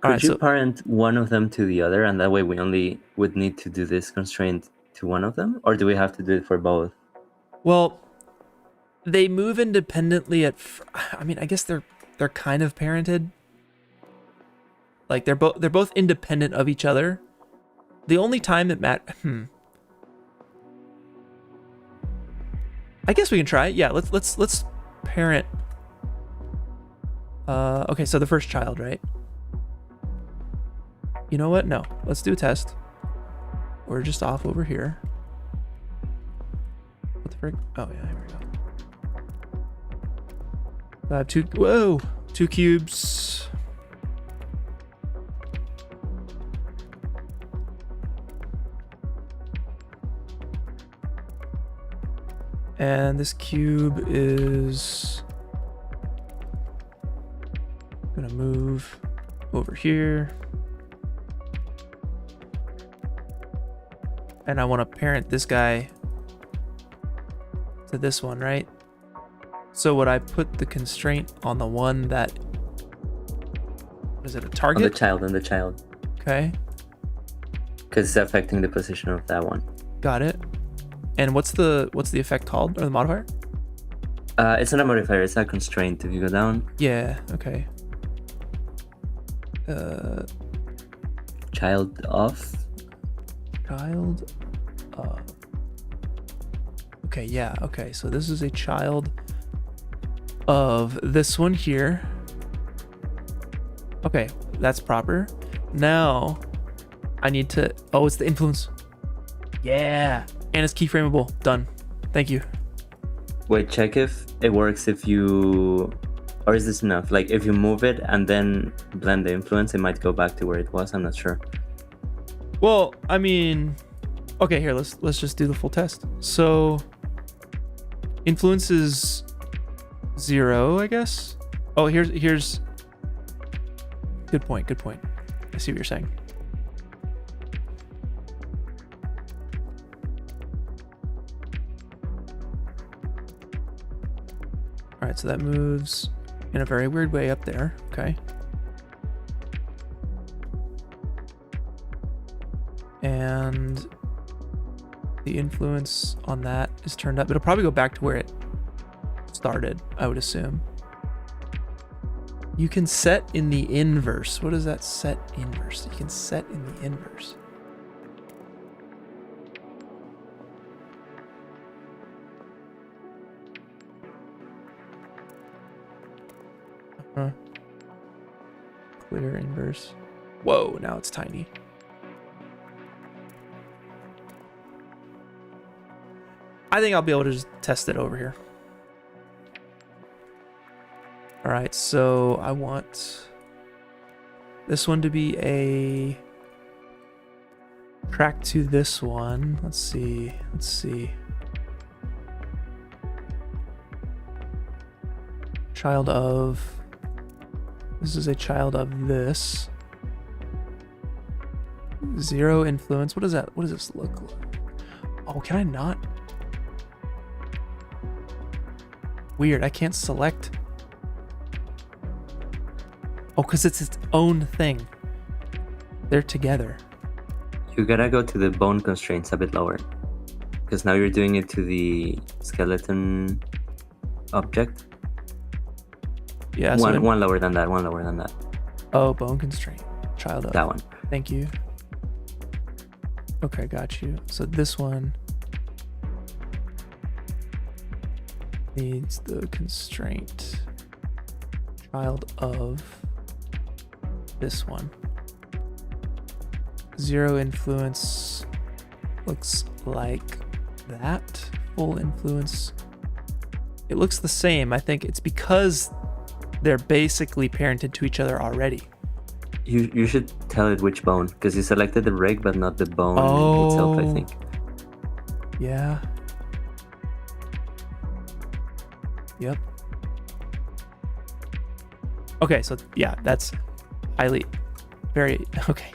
Could right, you so- parent one of them to the other, and that way we only would need to do this constraint to one of them? Or do we have to do it for both? Well, they move independently I mean, I guess they're kind of parented. Like they're both independent of each other. The only time that I guess we can try it. Yeah, let's parent Okay, so the first child, right? You know what? No, let's do a test. We're just off over here. What the frick? Oh yeah, here we go. I have two cubes. And this cube is gonna move over here. And I want to parent this guy to this one, right? So would I put the constraint on the one that, is it a target? On the child. Okay. Because it's affecting the position of that one. Got it. And what's the effect called, or the modifier? It's not a modifier, it's a constraint. If you go down. Yeah, okay. Child of. Okay, yeah, okay. So this is a child of this one here. Okay, that's proper. Now I need to, oh, it's the influence. Yeah. And it's keyframeable. Done. Thank you. Wait, check if it works if you, or is this enough? Like if you move it and then blend the influence, it might go back to where it was. I'm not sure. Well, I mean, okay, here, let's just do the full test. So influence is 0, I guess. Oh, here's good point. I see what you're saying. All right, so that moves in a very weird way up there. Okay. And the influence on that is turned up. It'll probably go back to where it started, I would assume. You can set in the inverse. What is that set inverse? You can set in the inverse. Clear inverse. Whoa, now it's tiny. I think I'll be able to just test it over here. All right, so I want this one to be a track to this one. Let's see. Child of, this is a child of this. 0 influence. What is that? What does this look like? Oh, can I not? Weird, I can't select. Oh, because it's its own thing. They're together. You gotta go to the bone constraints a bit lower. Because now you're doing it to the skeleton object. Yeah, one lower than that, one lower than that. Oh, bone constraint. Child of. That one. Thank you. Okay, got you. So this one needs the constraint child of this one. 0 influence looks like that. Full influence. It looks the same. I think it's because they're basically parented to each other already. You should tell it which bone, because you selected the rig but not the bone itself, I think. Yeah. Yep. Okay, so yeah, that's very, okay.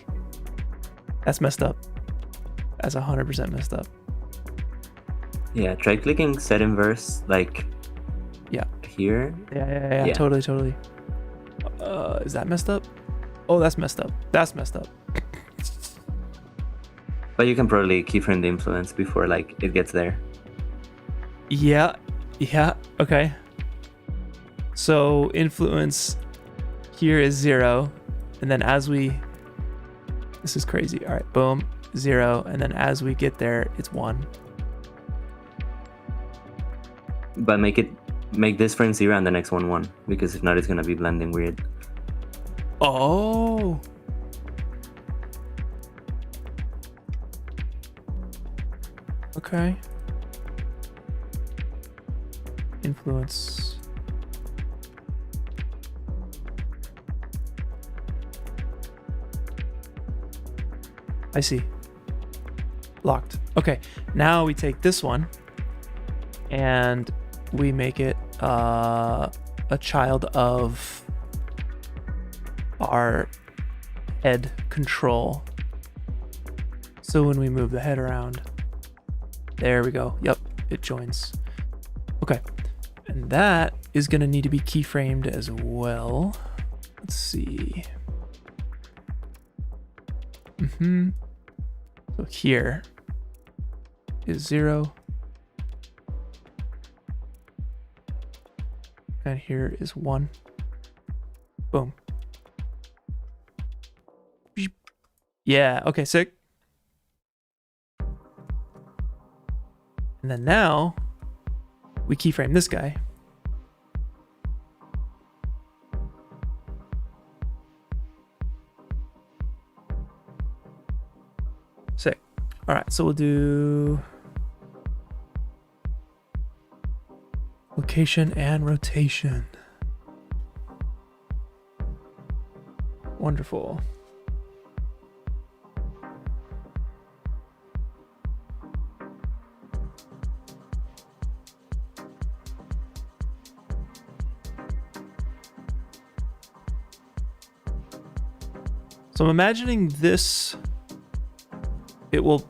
That's messed up. That's 100% messed up. Yeah, try clicking set inverse, like here. Yeah. Totally. Is that messed up? Oh, that's messed up. That's messed up. But you can probably keyframe the influence before like it gets there. Yeah. Okay. So influence here is 0, and then as we, this is crazy. All right, boom, 0, and then as we get there, it's 1. But make it make this frame 0 and the next one 1, because if not, it's gonna be blending weird. Oh. Okay. Influence. I see. Locked. Okay, now we take this one and we make it a child of our head control. So when we move the head around, there we go. Yep, it joins. Okay, and that is gonna need to be keyframed as well. Let's see. So here is 0. And here is 1. Boom. Yeah, okay, sick. And then now we keyframe this guy. Sick. All right, so we'll do location and rotation. Wonderful. So I'm imagining this, it will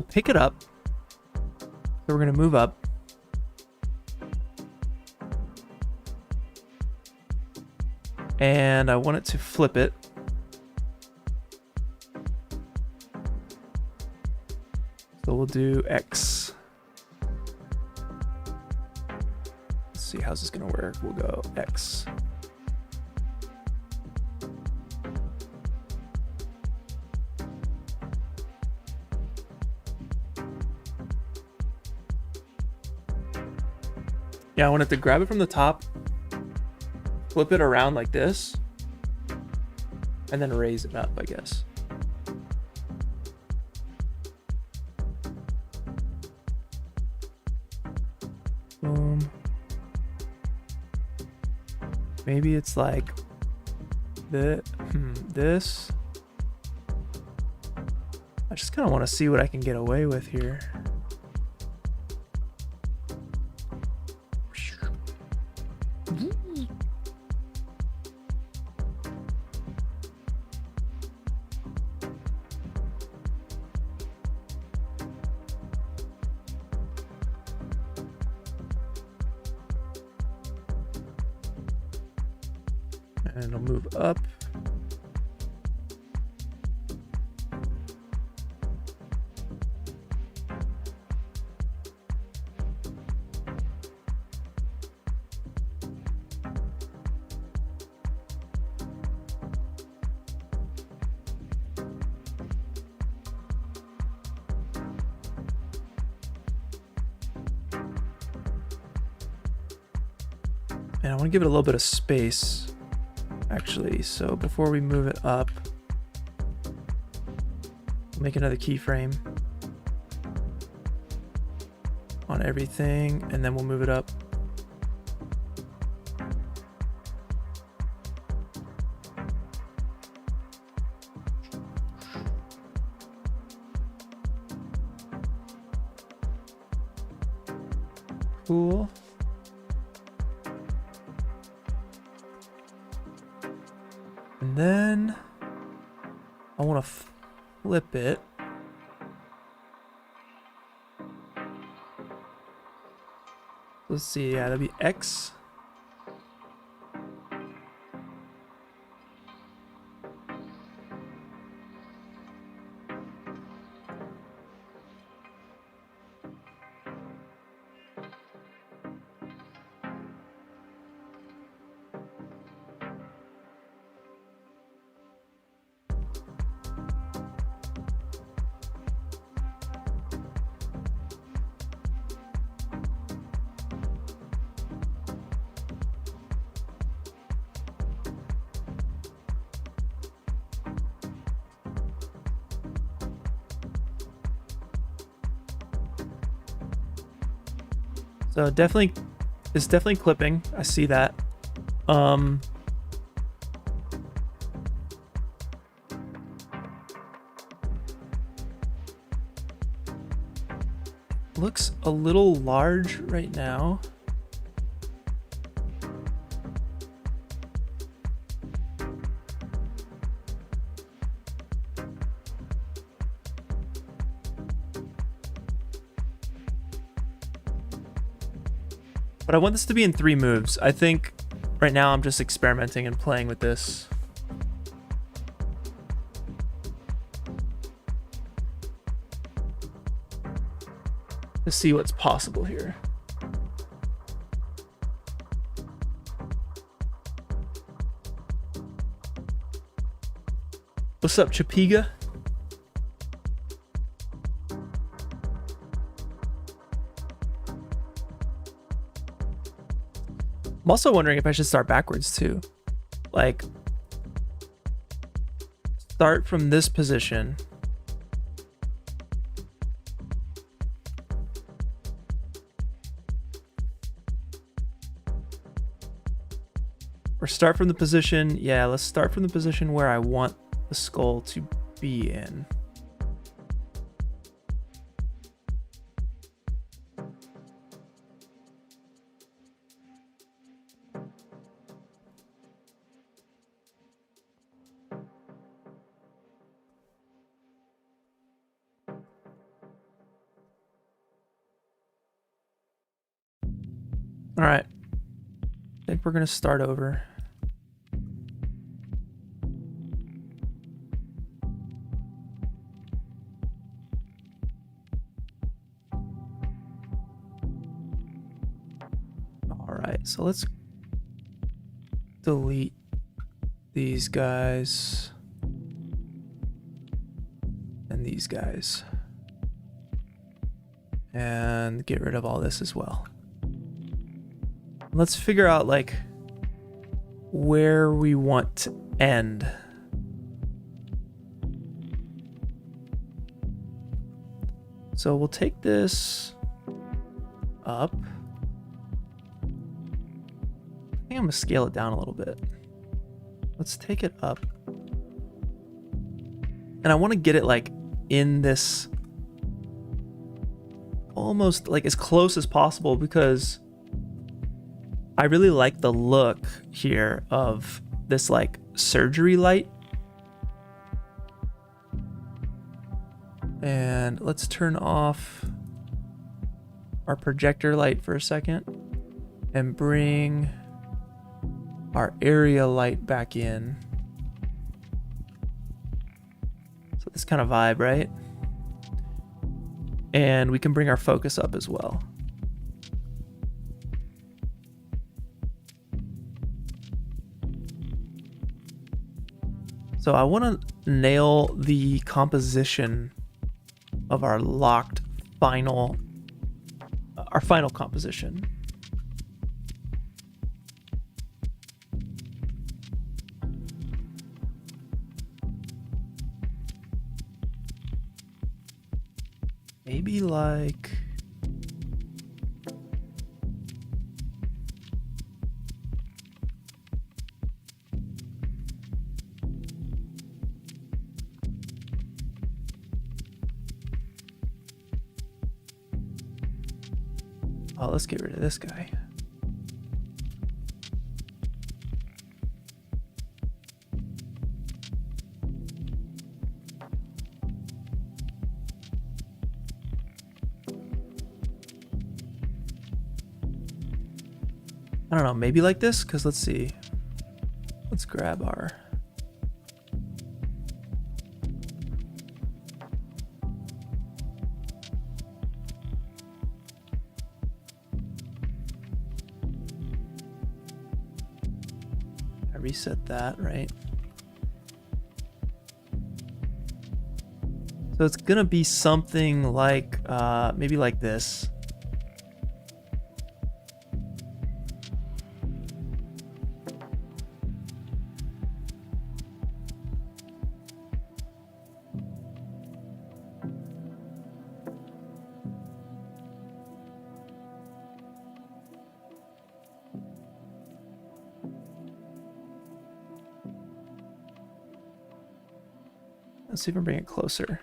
pick it up. So we're gonna move up. And I want it to flip it. So we'll do X. Let's see, how's this gonna work? We'll go X. Yeah, I want it to grab it from the top, flip it around like this, and then raise it up, I guess. Boom. Maybe it's like this. I just kind of want to see what I can get away with here. And I'll move up. And I want to give it a little bit of space, actually. So before we move it up, we'll make another keyframe on everything, and then we'll move it up. Cool. And then I want to flip it. Let's see, yeah, that'd be X. So definitely, it's definitely clipping. I see that. Looks a little large right now. But I want this to be in 3 moves. I think right now I'm just experimenting and playing with this. To see what's possible here. What's up, Chapiga? I'm also wondering if I should start backwards too. Like, start from this position. Or start from the position, yeah, let's start from the position where I want the skull to be in. All right, I think we're gonna start over. All right, so let's delete these guys and these guys and get rid of all this as well. Let's figure out like where we want to end. So we'll take this up. I think I'm gonna scale it down a little bit. Let's take it up. And I want to get it like in this almost like as close as possible, because I really like the look here of this like surgery light. And let's turn off our projector light for a second and bring our area light back in. So this kind of vibe, right? And we can bring our focus up as well. So I want to nail the composition of our locked final, our final composition. Maybe like oh, let's get rid of this guy. I don't know, maybe like this, because let's see. Let's grab our... I reset that, right? So it's gonna be something like, maybe like this. Let's see if I can bring it closer.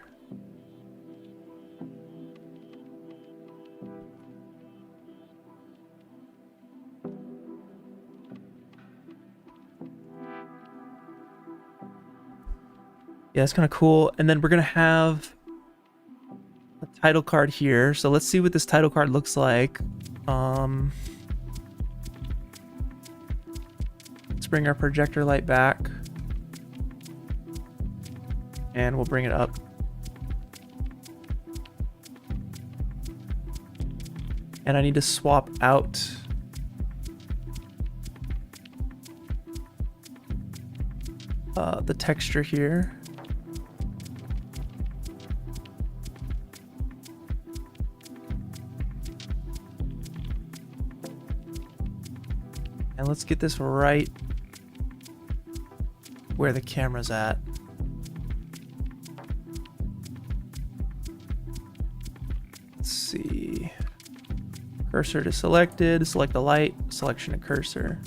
Yeah, it's kind of cool. And then we're going to have a title card here. So let's see what this title card looks like. Let's bring our projector light back. And we'll bring it up. And I need to swap out the texture here. And let's get this right where the camera's at. Let's see. Cursor to selected, select the light, selection of cursor.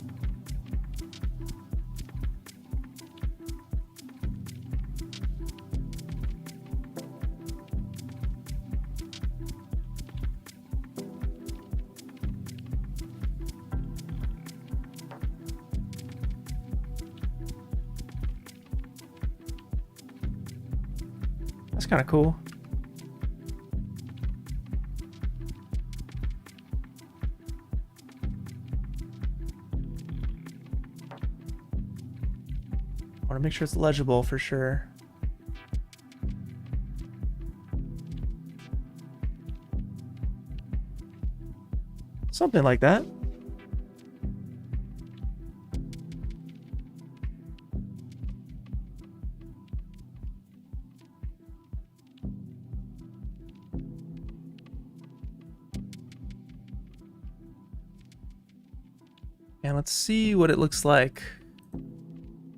That's kind of cool. I want to make sure it's legible for sure. Something like that. And let's see what it looks like.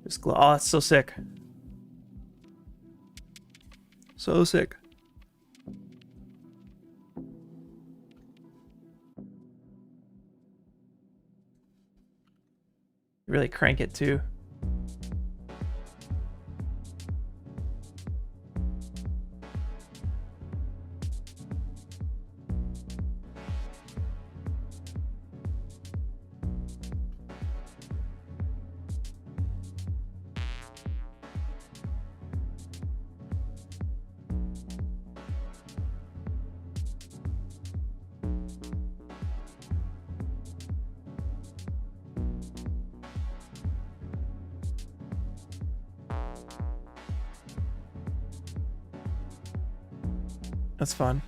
Just glow. Oh, that's so sick. So sick. Really crank it too. That's fun.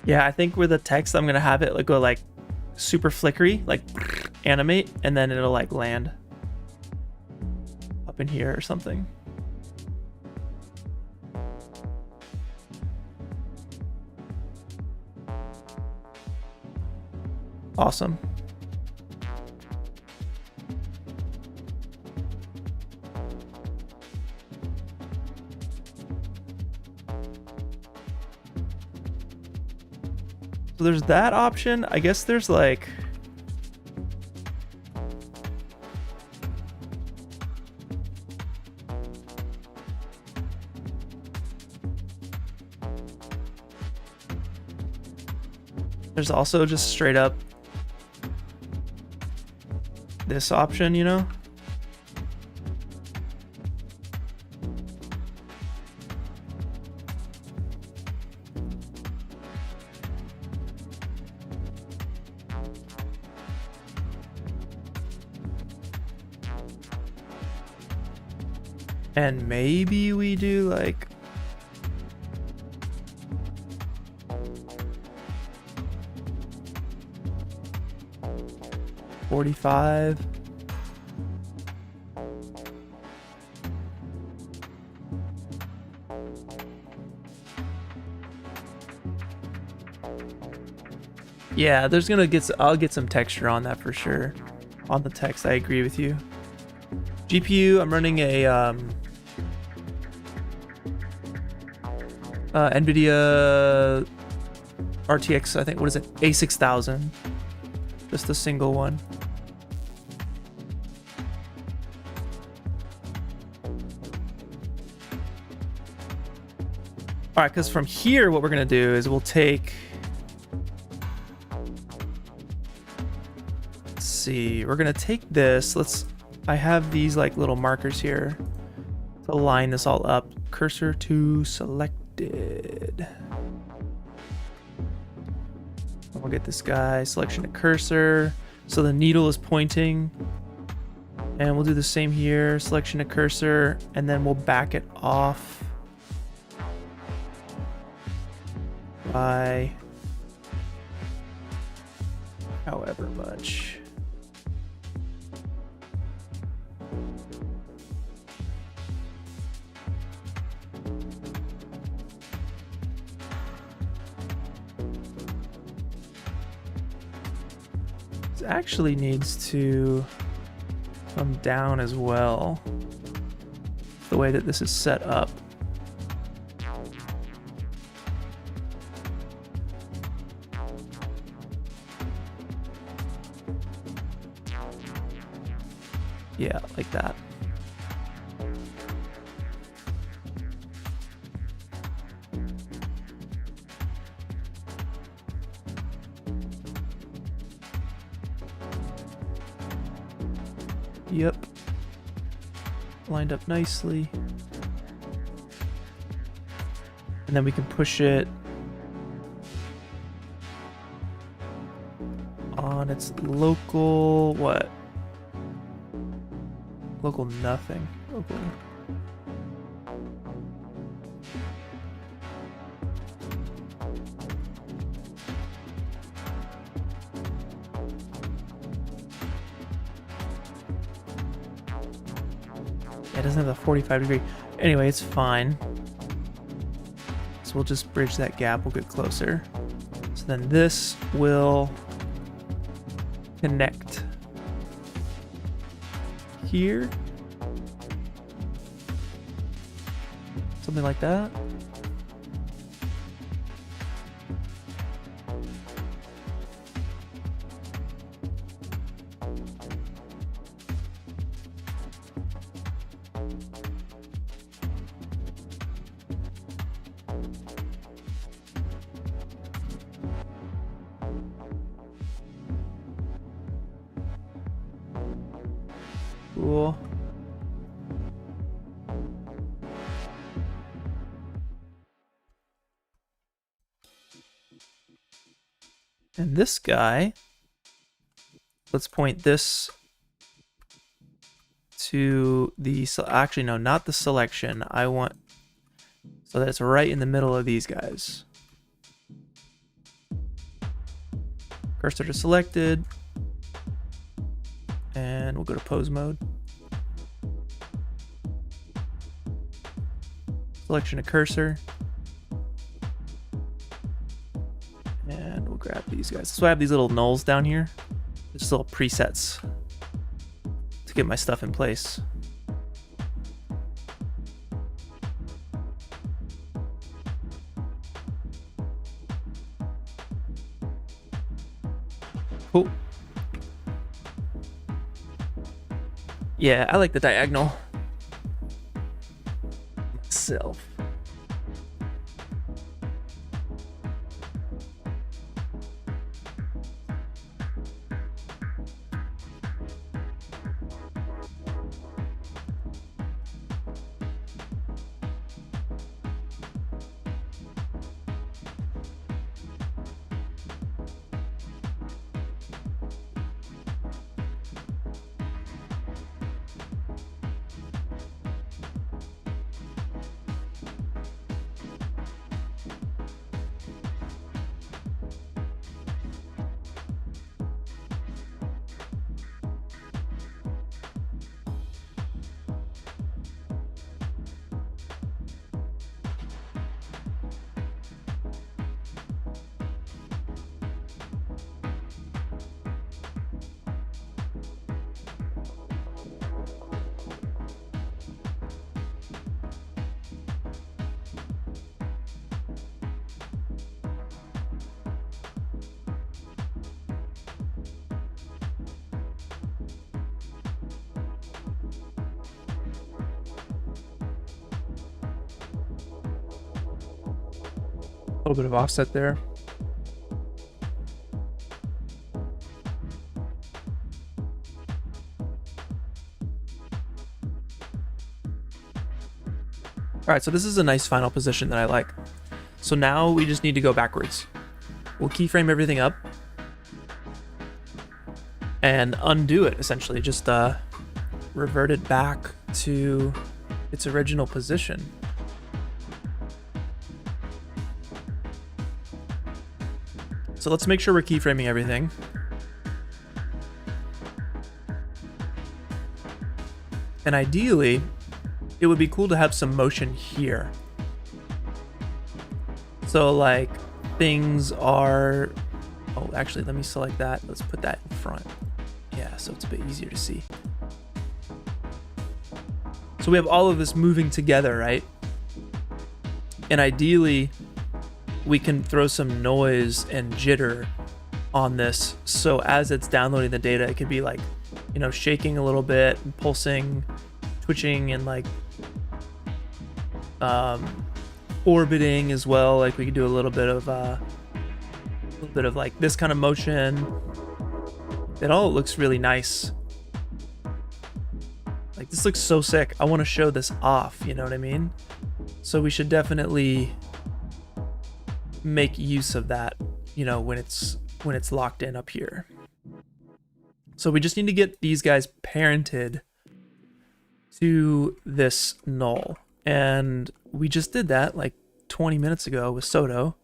Yeah, I think with the text, I'm gonna have it go like super flickery, like animate, and then it'll like land up in here or something. Awesome. So there's that option. I guess there's like there's also just straight up this option, you know? And maybe we do like $45. Yeah, there's gonna I'll get some texture on that for sure. On the text, I agree with you. GPU, I'm running a NVIDIA RTX, I think, what is it? A6000. Just a single one. All right, because from here, what we're gonna do is we'll take. Let's see. We're gonna take this. I have these like little markers here to line this all up. Cursor to selected. We'll get this guy. Selection to cursor. So the needle is pointing. And we'll do the same here. Selection to cursor, and then we'll back it off by however much. This actually needs to come down as well, the way that this is set up. Yeah, like that. Yep. Lined up nicely. And then we can push it on its local, what? Local nothing. Local. It doesn't have the 45 degree. Anyway, it's fine. So we'll just bridge that gap. We'll get closer. So then this will connect here. Something like that. Cool. And this guy, let's point this to the, actually no, not the selection. I want, so that it's right in the middle of these guys. Cursor to selected. And we'll go to pose mode. Selection to cursor. And we'll grab these guys. So I have these little nulls down here. Just little presets to get my stuff in place. Cool. Yeah, I like the diagonal myself. little bit of offset there. All right, so this is a nice final position that I like. So now we just need to go backwards. We'll keyframe everything up and undo it, essentially. Just revert it back to its original position. So let's make sure we're keyframing everything. And ideally, it would be cool to have some motion here. So like things are, oh, actually, let me select that. Let's put that in front. Yeah, so it's a bit easier to see. So we have all of this moving together, right? And ideally, we can throw some noise and jitter on this. So as it's downloading the data, it could be like, you know, shaking a little bit, and pulsing, twitching, and like orbiting as well. Like we could do a little bit of like this kind of motion. It all looks really nice. Like this looks so sick. I want to show this off, you know what I mean? So we should definitely make use of that, you know, when it's locked in up here. So we just need to get these guys parented to this null. And we just did that like 20 minutes ago with Soto.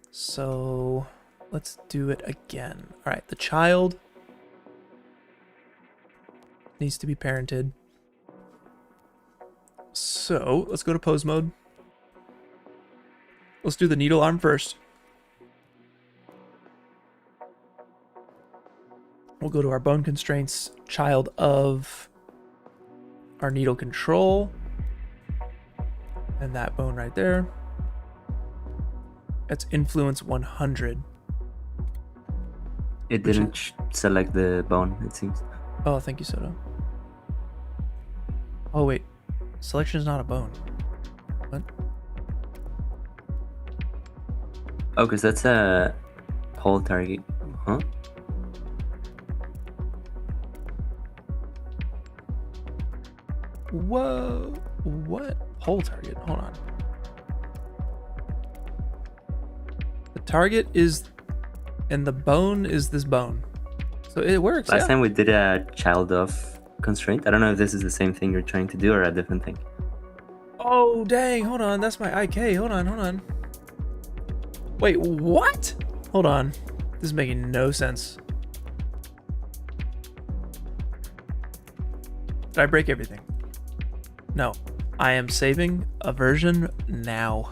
So let's do it again. All right, the child needs to be parented. So let's go to pose mode. Let's do the needle arm first. We'll go to our bone constraints, child of our needle control, and that bone right there. That's influence 100. It didn't select the bone, it seems. Oh, thank you, Soto. Oh, wait. Selection is not a bone. What? Oh, because that's a whole target. Huh? Whoa. What? Whole target. Hold on. The target is, and the bone is this bone. So it works. Last yeah. time we did a child of constraint. I don't know if this is the same thing you're trying to do or a different thing. Oh, dang. Hold on. That's my IK. Hold on. Wait, what? Hold on. This is making no sense. Did I break everything? No. I am saving a version now.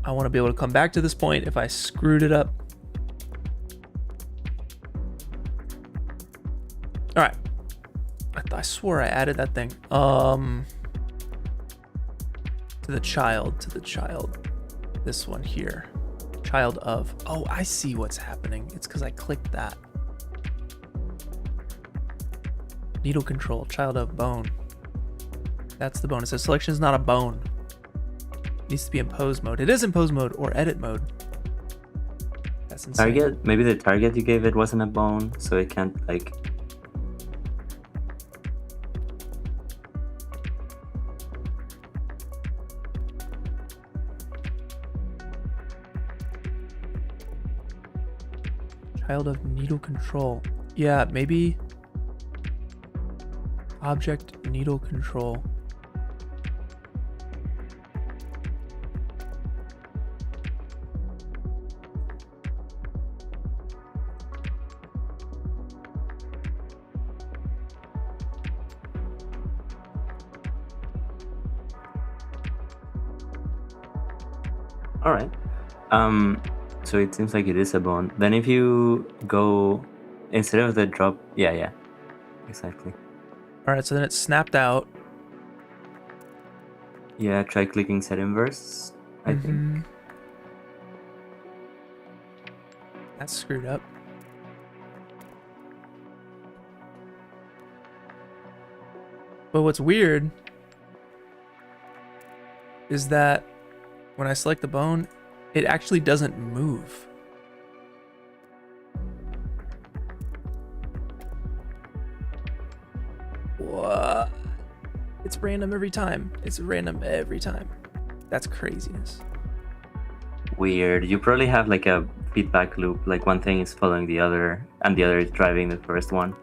I want to be able to come back to this point if I screwed it up. All right. I swore I added that thing. To the child. This one here. Child of. Oh, I see what's happening. It's because I clicked that. Needle control, child of bone. That's the bone. It says selection is not a bone. It needs to be in pose mode. It is in pose mode or edit mode. That's insane. Target? Maybe the target you gave it wasn't a bone, so it can't like. Child of needle control. Yeah, maybe. Object needle control. All right. So it seems like it is a bone. Then if you go instead of the drop, yeah, exactly. All right, so then it snapped out. Yeah, try clicking set inverse. I think. That's screwed up. But what's weird is that when I select the bone, it actually doesn't move. What? It's random every time. It's random every time. That's craziness. Weird. You probably have like a feedback loop, like one thing is following the other and the other is driving the first one.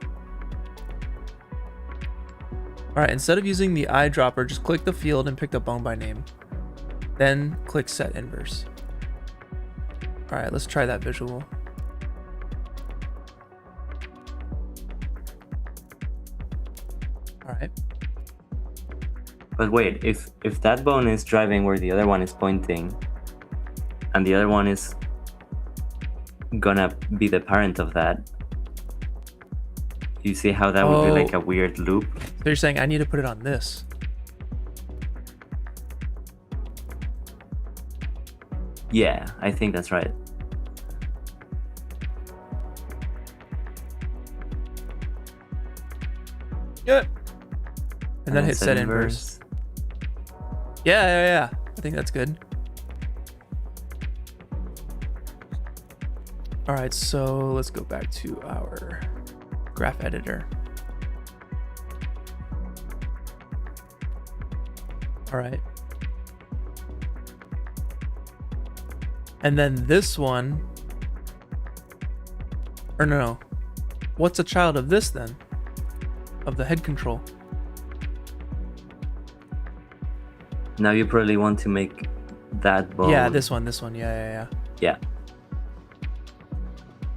All right, instead of using the eyedropper, just click the field and pick the bone by name. Then click set inverse. All right, let's try that visual. All right. But wait, if that bone is driving where the other one is pointing, and the other one is gonna be the parent of that, you see how that would be like a weird loop? So you're saying I need to put it on this. Yeah, I think that's right. Yep. And then hit set inverse. Yeah. I think that's good. All right, so let's go back to our graph editor. All right. And then this one, or no, what's a child of this then? Of the head control. Now you probably want to make that bone. Yeah, this one. Yeah. Yeah.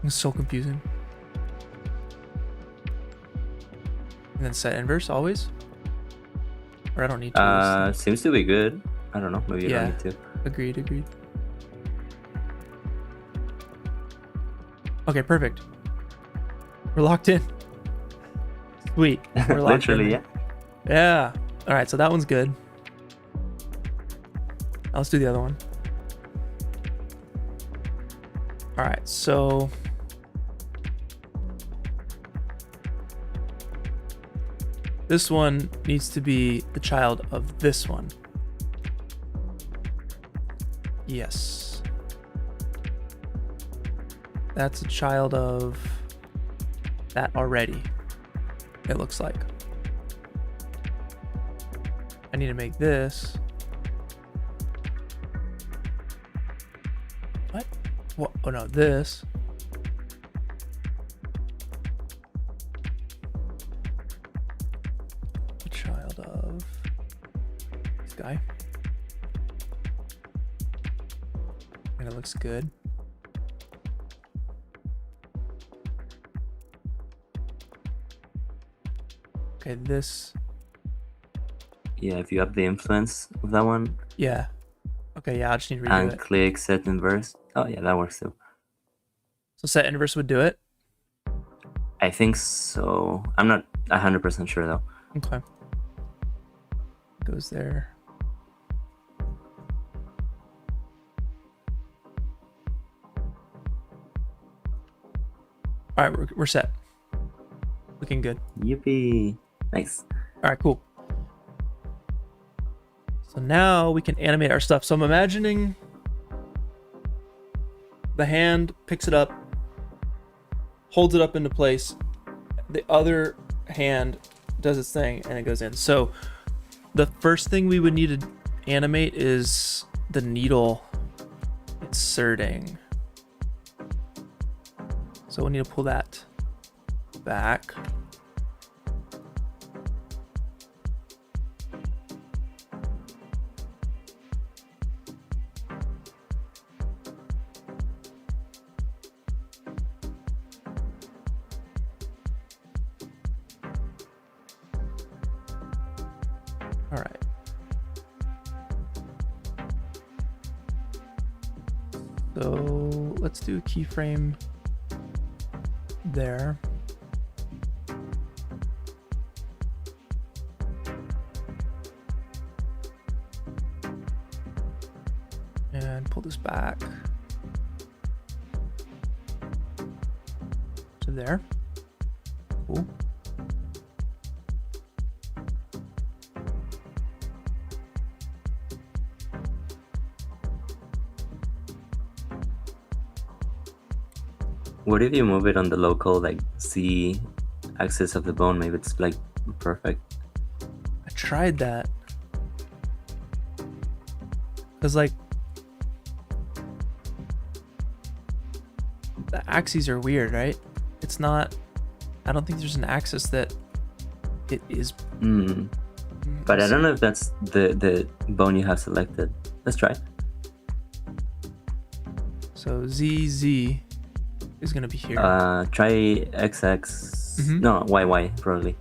It's so confusing. And then set inverse always? Or I don't need to. Seems to be good. I don't know. Maybe you don't need to. Agreed. Okay, perfect. We're locked in. Sweet. We're locked Literally, in. Yeah. All right, so that one's good. Now let's do the other one. All right, so this one needs to be the child of this one. Yes. That's a child of that already, it looks like. I need to make this. What? Oh no, this. The child of this guy. And it looks good. Okay, this. Yeah, if you have the influence of that one. Yeah. Okay, yeah, I just need to redo and it. Click set inverse. Oh yeah, that works too. So set inverse would do it? I think so. I'm not 100% sure though. Okay. Goes there. All right, we're set. Looking good. Yippee. Nice. All right, cool. So now we can animate our stuff. So I'm imagining the hand picks it up, holds it up into place. The other hand does its thing and it goes in. So the first thing we would need to animate is the needle inserting. So we need to pull that back. All right. So let's do a keyframe there. And pull this back to there. Cool. What if you move it on the local like Z axis of the bone? Maybe it's like perfect. I tried that. Cause like the axes are weird, right? It's not. I don't think there's an axis that it is. But I don't know if that's the bone you have selected. Let's try. So ZZ is gonna be here. Try XX. No, YY probably.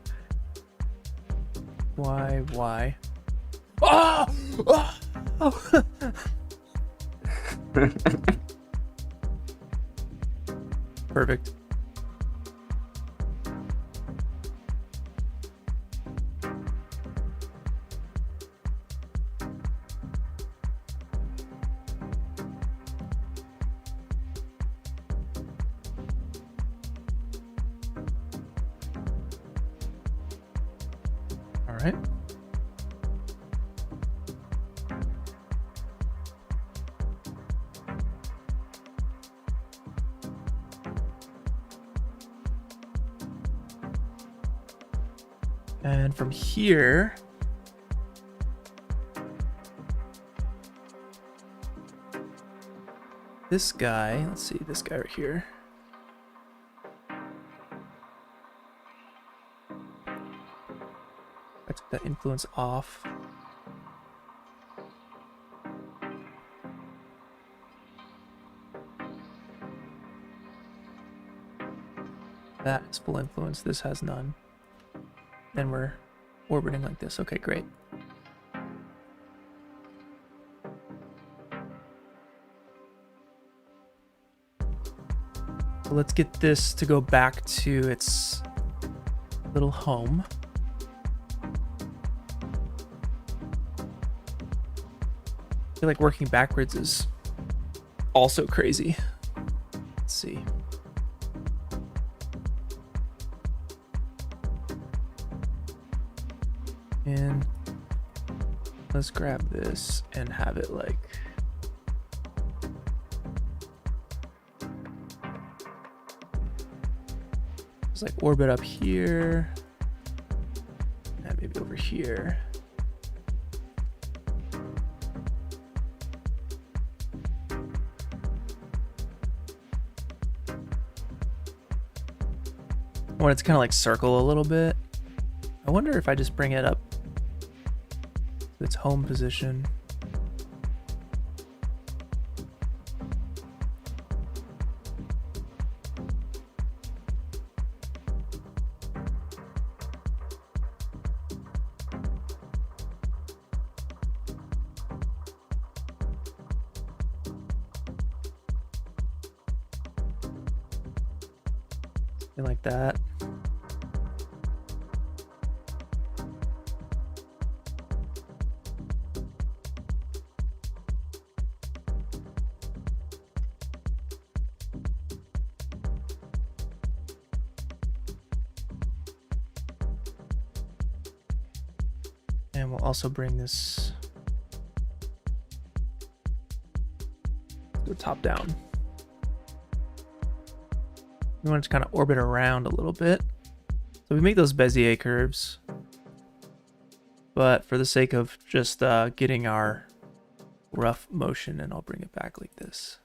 YY. Oh! Oh! Perfect. All right. And from here, this guy, let's see, this guy right here. I took that influence off. That is full influence, this has none. Then we're orbiting like this. Okay, great. So let's get this to go back to its little home. I feel like working backwards is also crazy. Let's see. And let's grab this and have it like just like orbit up here and maybe over here. I want it to kind of like circle a little bit. I wonder if I just bring it up to its home position. Something like that. And we'll also bring this to top down. We want it to kind of orbit around a little bit. So we make those Bezier curves. But for the sake of just getting our rough motion, and I'll bring it back like this.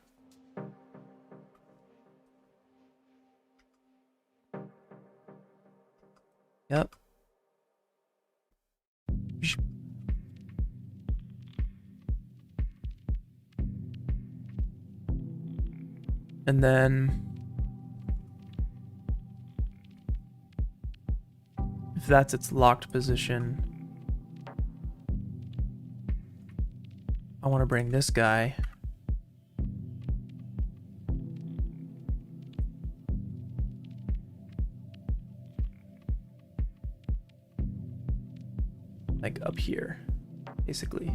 Yep. And then if that's its locked position, I want to bring this guy like up here, basically.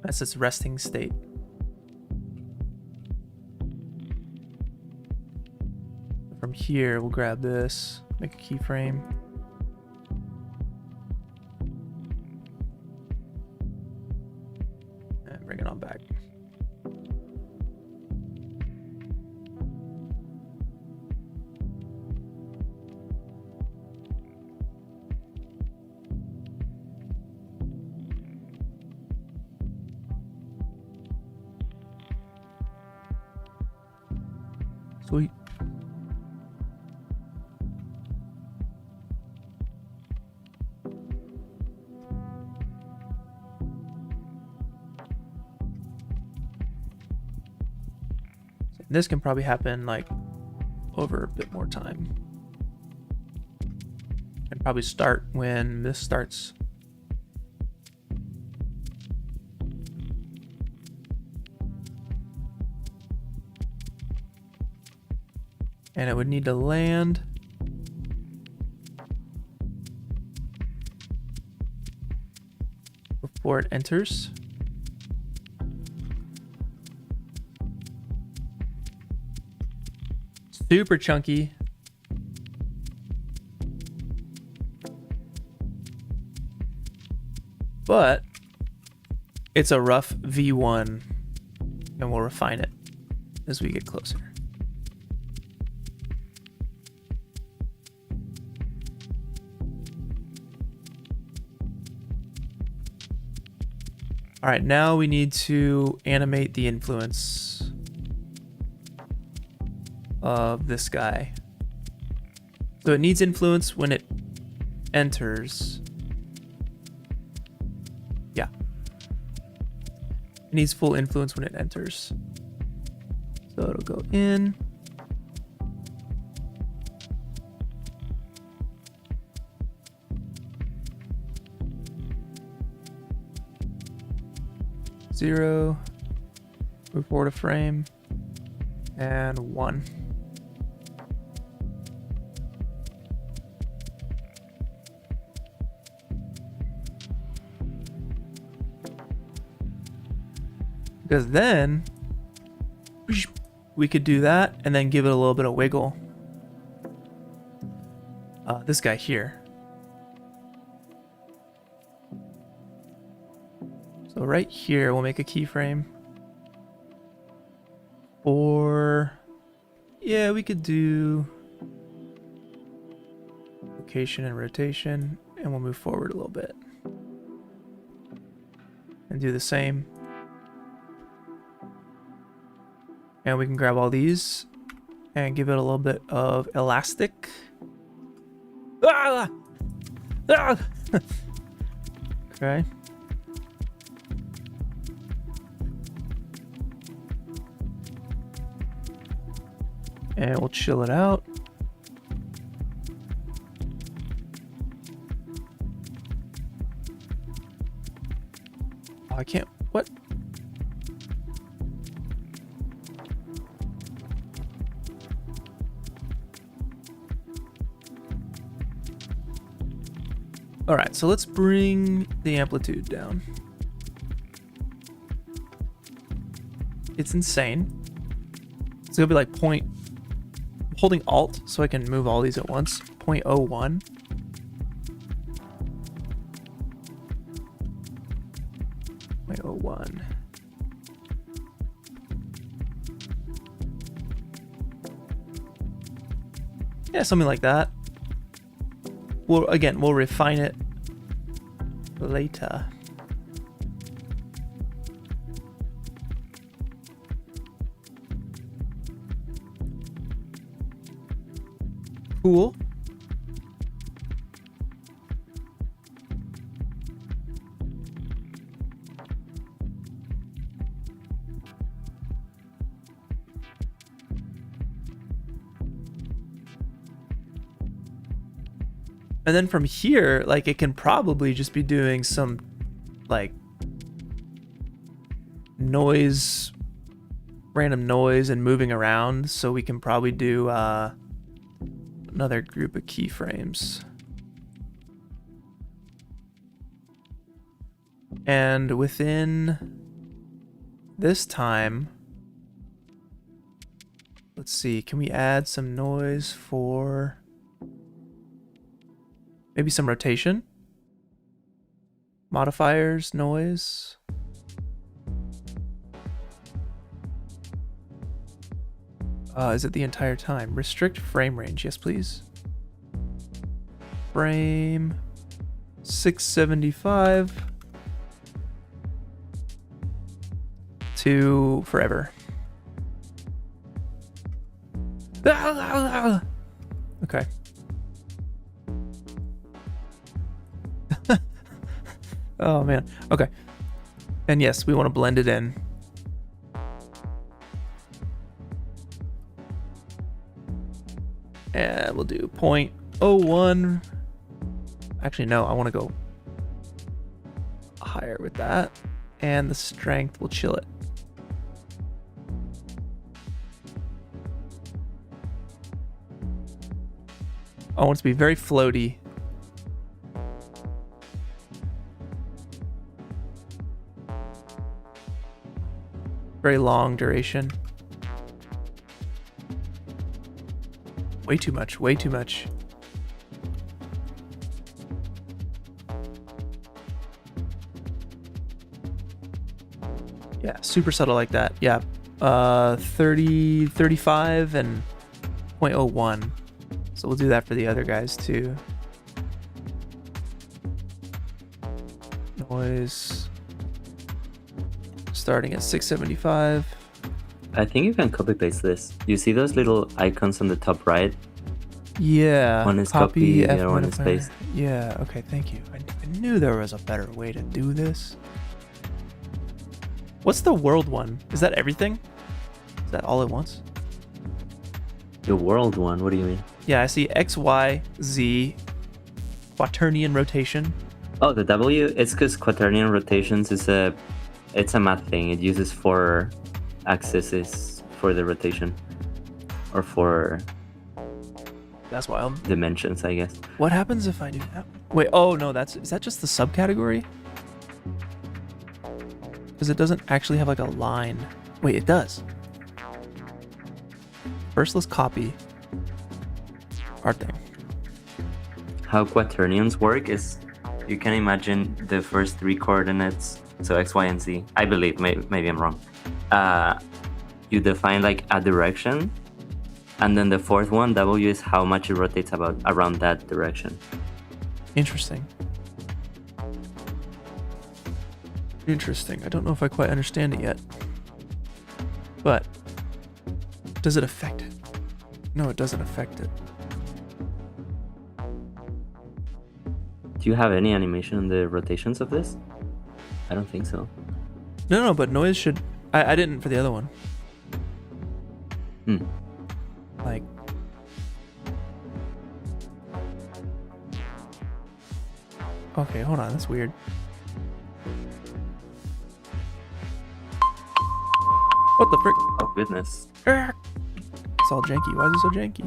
That's its resting state. From here, we'll grab this, make a keyframe. And bring it on back. Sweet. This can probably happen like over a bit more time. And probably start when this starts. And it would need to land before it enters. Super chunky. But it's a rough V1, and we'll refine it as we get closer. All right, now we need to animate the influence of this guy. So it needs influence when it enters. Yeah. It needs full influence when it enters. So it'll go in. Zero, move forward a frame, and 1. Because then we could do that and then give it a little bit of wiggle. This guy here. So right here, we'll make a keyframe. Or, yeah, we could do location and rotation, and we'll move forward a little bit. And do the same. And we can grab all these and give it a little bit of elastic. Ah! Ah! Okay. And we'll chill it out. Oh, I can't. What? All right, so let's bring the amplitude down. It's insane. It's gonna be like holding Alt so I can move all these at once. 0.01. Yeah, something like that. We'll refine it later. Cool. And then from here, like, it can probably just be doing some like noise, random noise and moving around. So we can probably do another group of keyframes. And within this time, let's see, can we add some noise for maybe some rotation? Modifiers, noise. Is it the entire time? Restrict frame range, yes please. Frame 675 to forever. Okay. Oh man. Okay. And yes, we want to blend it in. And we'll do 0.01. Actually, no, I want to go higher with that. And the strength, we'll chill it. I want it to be very floaty. Very long duration. Way too much, way too much. Yeah, super subtle like that. Yeah. 30, 35, and 0.01. So we'll do that for the other guys too. Noise. Starting at 675. I think you can copy paste this. You see those little icons on the top right? Yeah. One is copy, the other one is modifier. paste. Yeah, okay, thank you. I knew there was a better way to do this. What's the world one? Is that everything? Is that all at once? The world one, what do you mean? Yeah, I see X, Y, Z, quaternion rotation. Oh, the W, it's because quaternion rotations is it's a math thing. It uses 4 axes for the rotation, or 4 That's wild. dimensions, I guess. What happens if I do that? Wait, oh no, is that just the subcategory? Because it doesn't actually have like a line. Wait, it does. First, let's copy our thing. How quaternions work is you can imagine the first 3 coordinates, so X, Y, and Z. I believe, maybe I'm wrong. You define like a direction, and then the 4th one, W, is how much it rotates around that direction. Interesting. Interesting. I don't know if I quite understand it yet. But does it affect it? No, it doesn't affect it. Do you have any animation on the rotations of this? I don't think so. No, but noise should... I didn't for the other one. Like... Okay, hold on. That's weird. What the frick? Oh, goodness. It's all janky. Why is it so janky?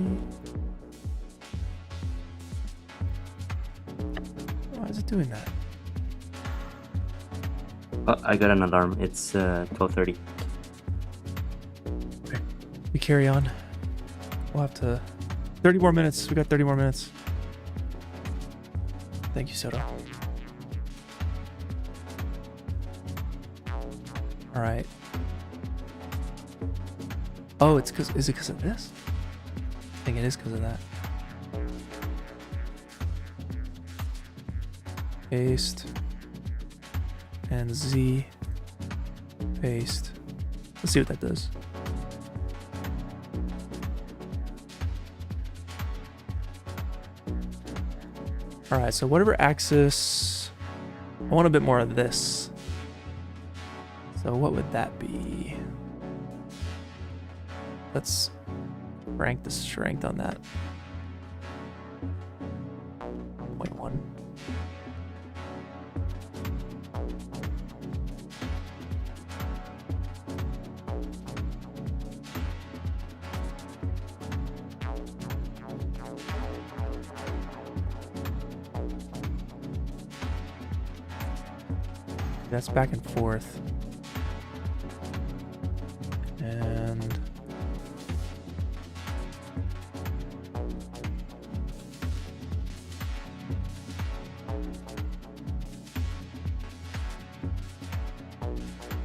Why is it doing that? Oh, I got an alarm. It's 12:30. Okay. We carry on. We'll have to... 30 more minutes. We got 30 more minutes. Thank you, Soto. All right. Oh, is it because of this? I think it is because of that. Paste. And Z. Paste. Let's see what that does. All right, so whatever axis, I want a bit more of this. So what would that be? Let's rank the strength on that. 0.1. That's back and forth. And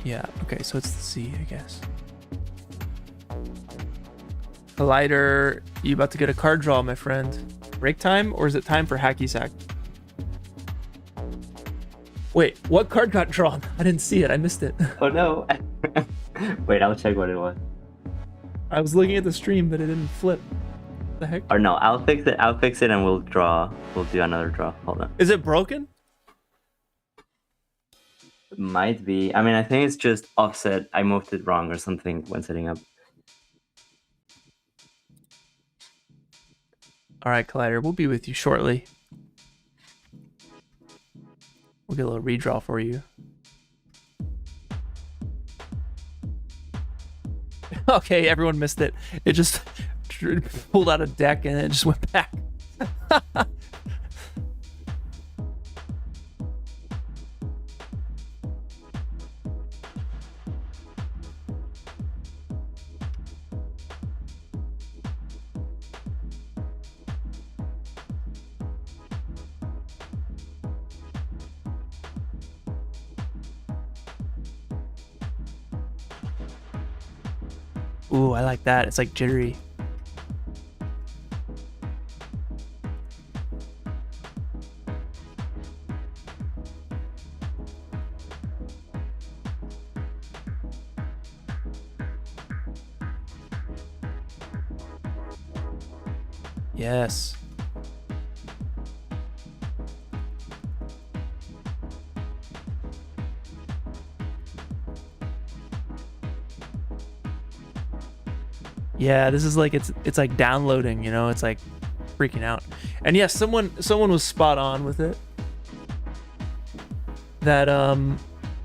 yeah, okay, so it's the C, I guess. Collider, you about to get a card draw, my friend. Break time, or is it time for hacky sack? Wait, what card got drawn? I didn't see it. I missed it. Oh no. Wait, I'll check what it was. I was looking at the stream, but it didn't flip. What the heck? Or no, I'll fix it. I'll fix it, and we'll draw. We'll do another draw. Hold on. Is it broken? Might be. I mean, I think it's just offset. I moved it wrong or something when setting up. All right, Collider, we'll be with you shortly. We'll get a little redraw for you. Okay, everyone missed it. It just pulled out a deck and it just went back. Ooh, I like that. It's like jittery. Yes. Yeah, this is like it's like downloading, you know, it's like freaking out. And yes, someone was spot on with it. That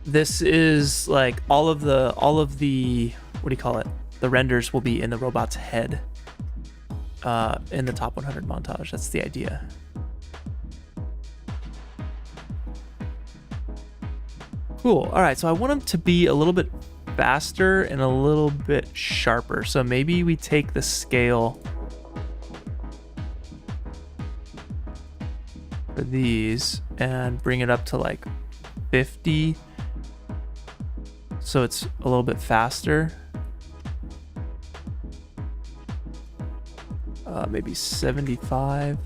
this is like all of the what do you call it? The renders will be in the robot's head. In the top 100 montage. That's the idea. Cool. All right, so I want them to be a little bit faster and a little bit sharper. So maybe we take the scale for these and bring it up to like 50. So it's a little bit faster. Maybe 75.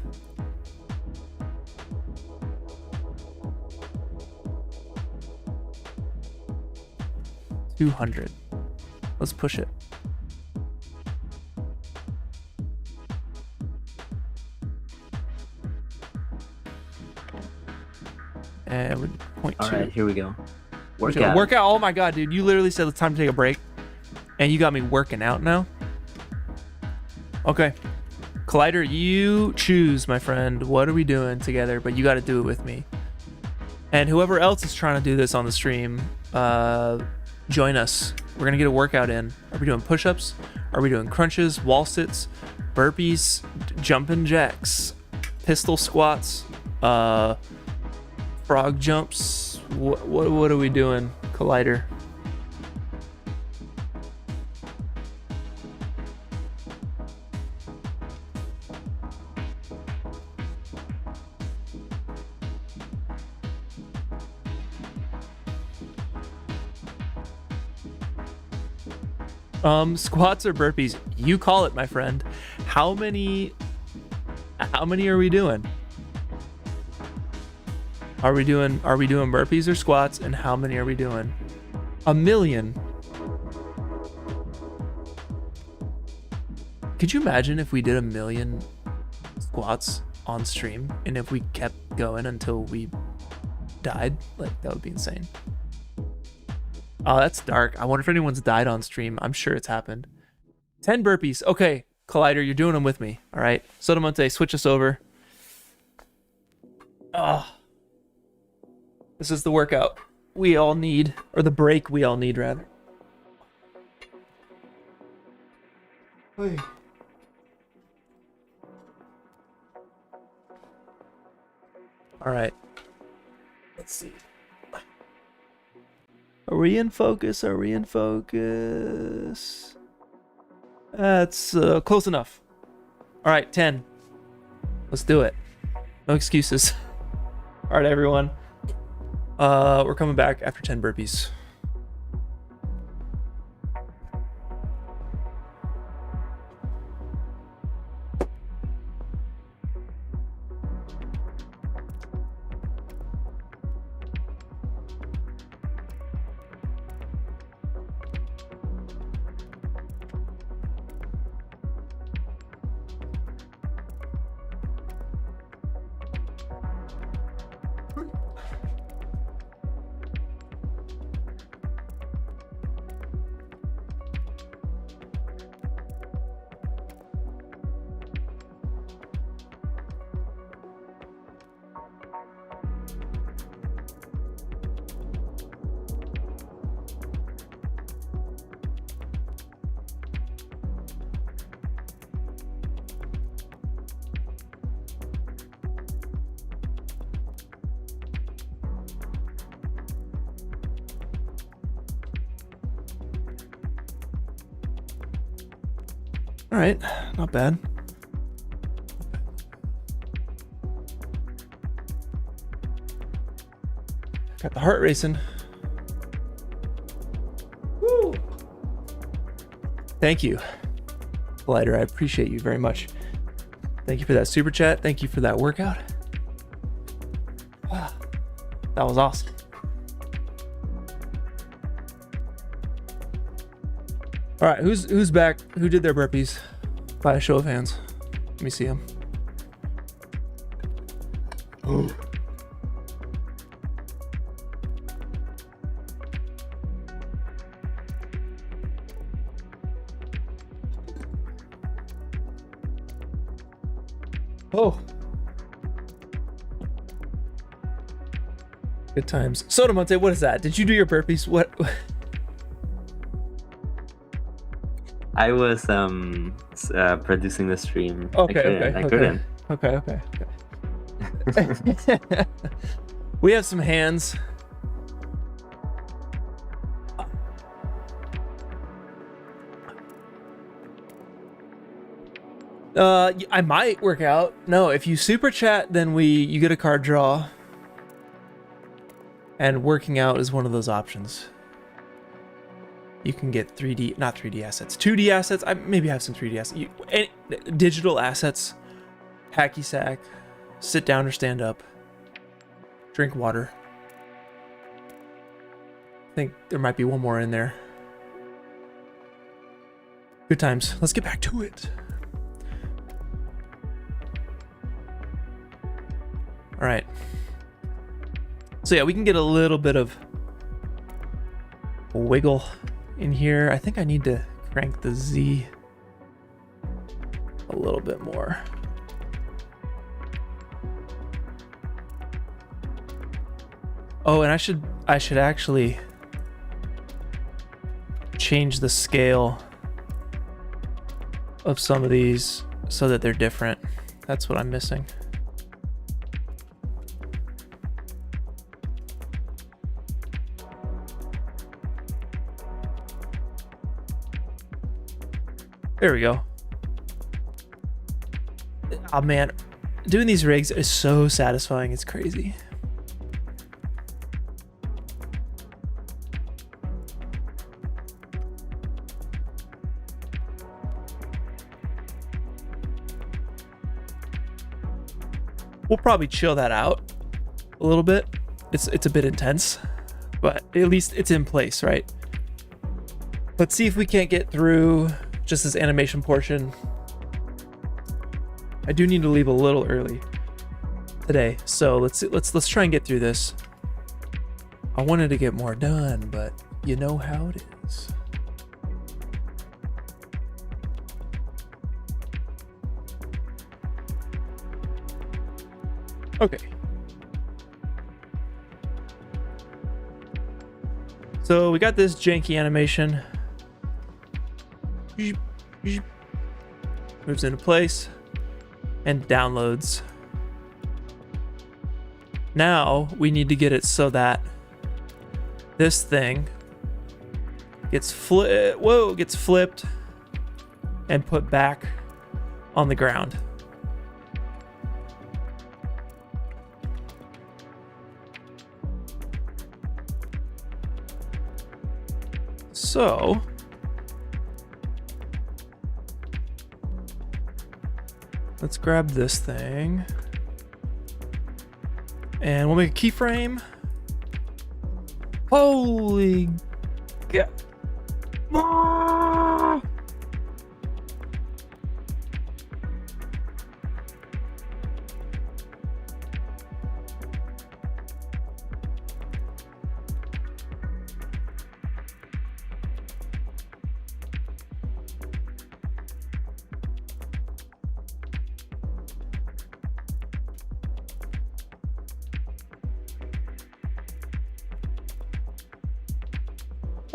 $200. Let's push it. And we point All to. right, here we go. Workout. Workout. Oh my god, dude! You literally said it's time to take a break, and you got me working out now. Okay. Collider, you choose, my friend. What are we doing together? But you got to do it with me. And whoever else is trying to do this on the stream, join us. We're gonna get a workout in. Are we doing push-ups? Are we doing crunches, wall sits, burpees, jumping jacks, pistol squats, frog jumps? What are we doing, Collider? Squats or burpees? You call it, my friend. How many are we doing? Are we doing burpees or squats, and how many are we doing? 1,000,000. Could you imagine if we did 1,000,000 squats on stream and if we kept going until we died? Like, that would be insane. Oh, that's dark. I wonder if anyone's died on stream. I'm sure it's happened. 10 burpees. Okay, Collider, you're doing them with me. All right. Sotomonte, switch us over. Oh. This is the workout we all need, or the break we all need, rather. Hey. All right. Let's see. Are we in focus? Are we in focus? That's close enough. All right, 10. Let's do it. No excuses. All right, everyone. We're coming back after 10 burpees. All right, not bad. Got the heart racing. Woo! Thank you, Glider. I appreciate you very much. Thank you for that super chat. Thank you for that workout. Wow, that was awesome. All right, who's back? Who did their burpees? By a show of hands. Let me see them. Oh. Oh. Good times. Soda Monte, what is that? Did you do your burpees? What? I was producing the stream. Okay, I couldn't. Okay. We have some hands. I might work out. No, if you super chat, then you get a card draw. And working out is one of those options. You can get 3D, not 3D assets, 2D assets. I maybe have some 3D assets. Digital assets, hacky sack, sit down or stand up, drink water. I think there might be one more in there. Good times. Let's get back to it. All right. So yeah, we can get a little bit of wiggle in here. I think I need to crank the Z a little bit more. Oh, and I should actually change the scale of some of these so that they're different. That's what I'm missing. There we go. Oh man, doing these rigs is so satisfying. It's crazy. We'll probably chill that out a little bit. It's a bit intense, but at least it's in place, right? Let's see if we can't get through just this animation portion. I do need to leave a little early today, so let's try and get through this. I wanted to get more done, but you know how it is. Okay. So we got this janky animation. Moves into place and downloads. Now we need to get it so that this thing gets flipped and put back on the ground. So let's grab this thing and we'll make a keyframe. Holy God. Ah!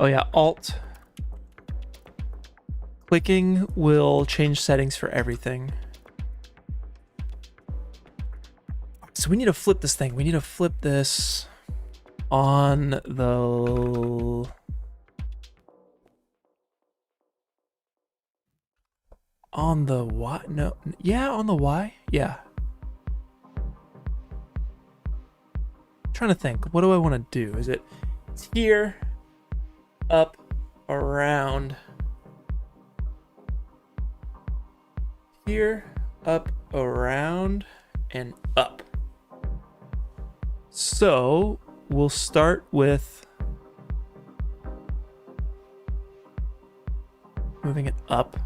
Oh yeah, Alt clicking will change settings for everything. So we need to flip this thing. We need to flip this on the... On the Y? No. Yeah, on the Y? Yeah. Trying to think. What do I want to do? Is it here, up, around, here, up, around, and up. So we'll start with moving it up.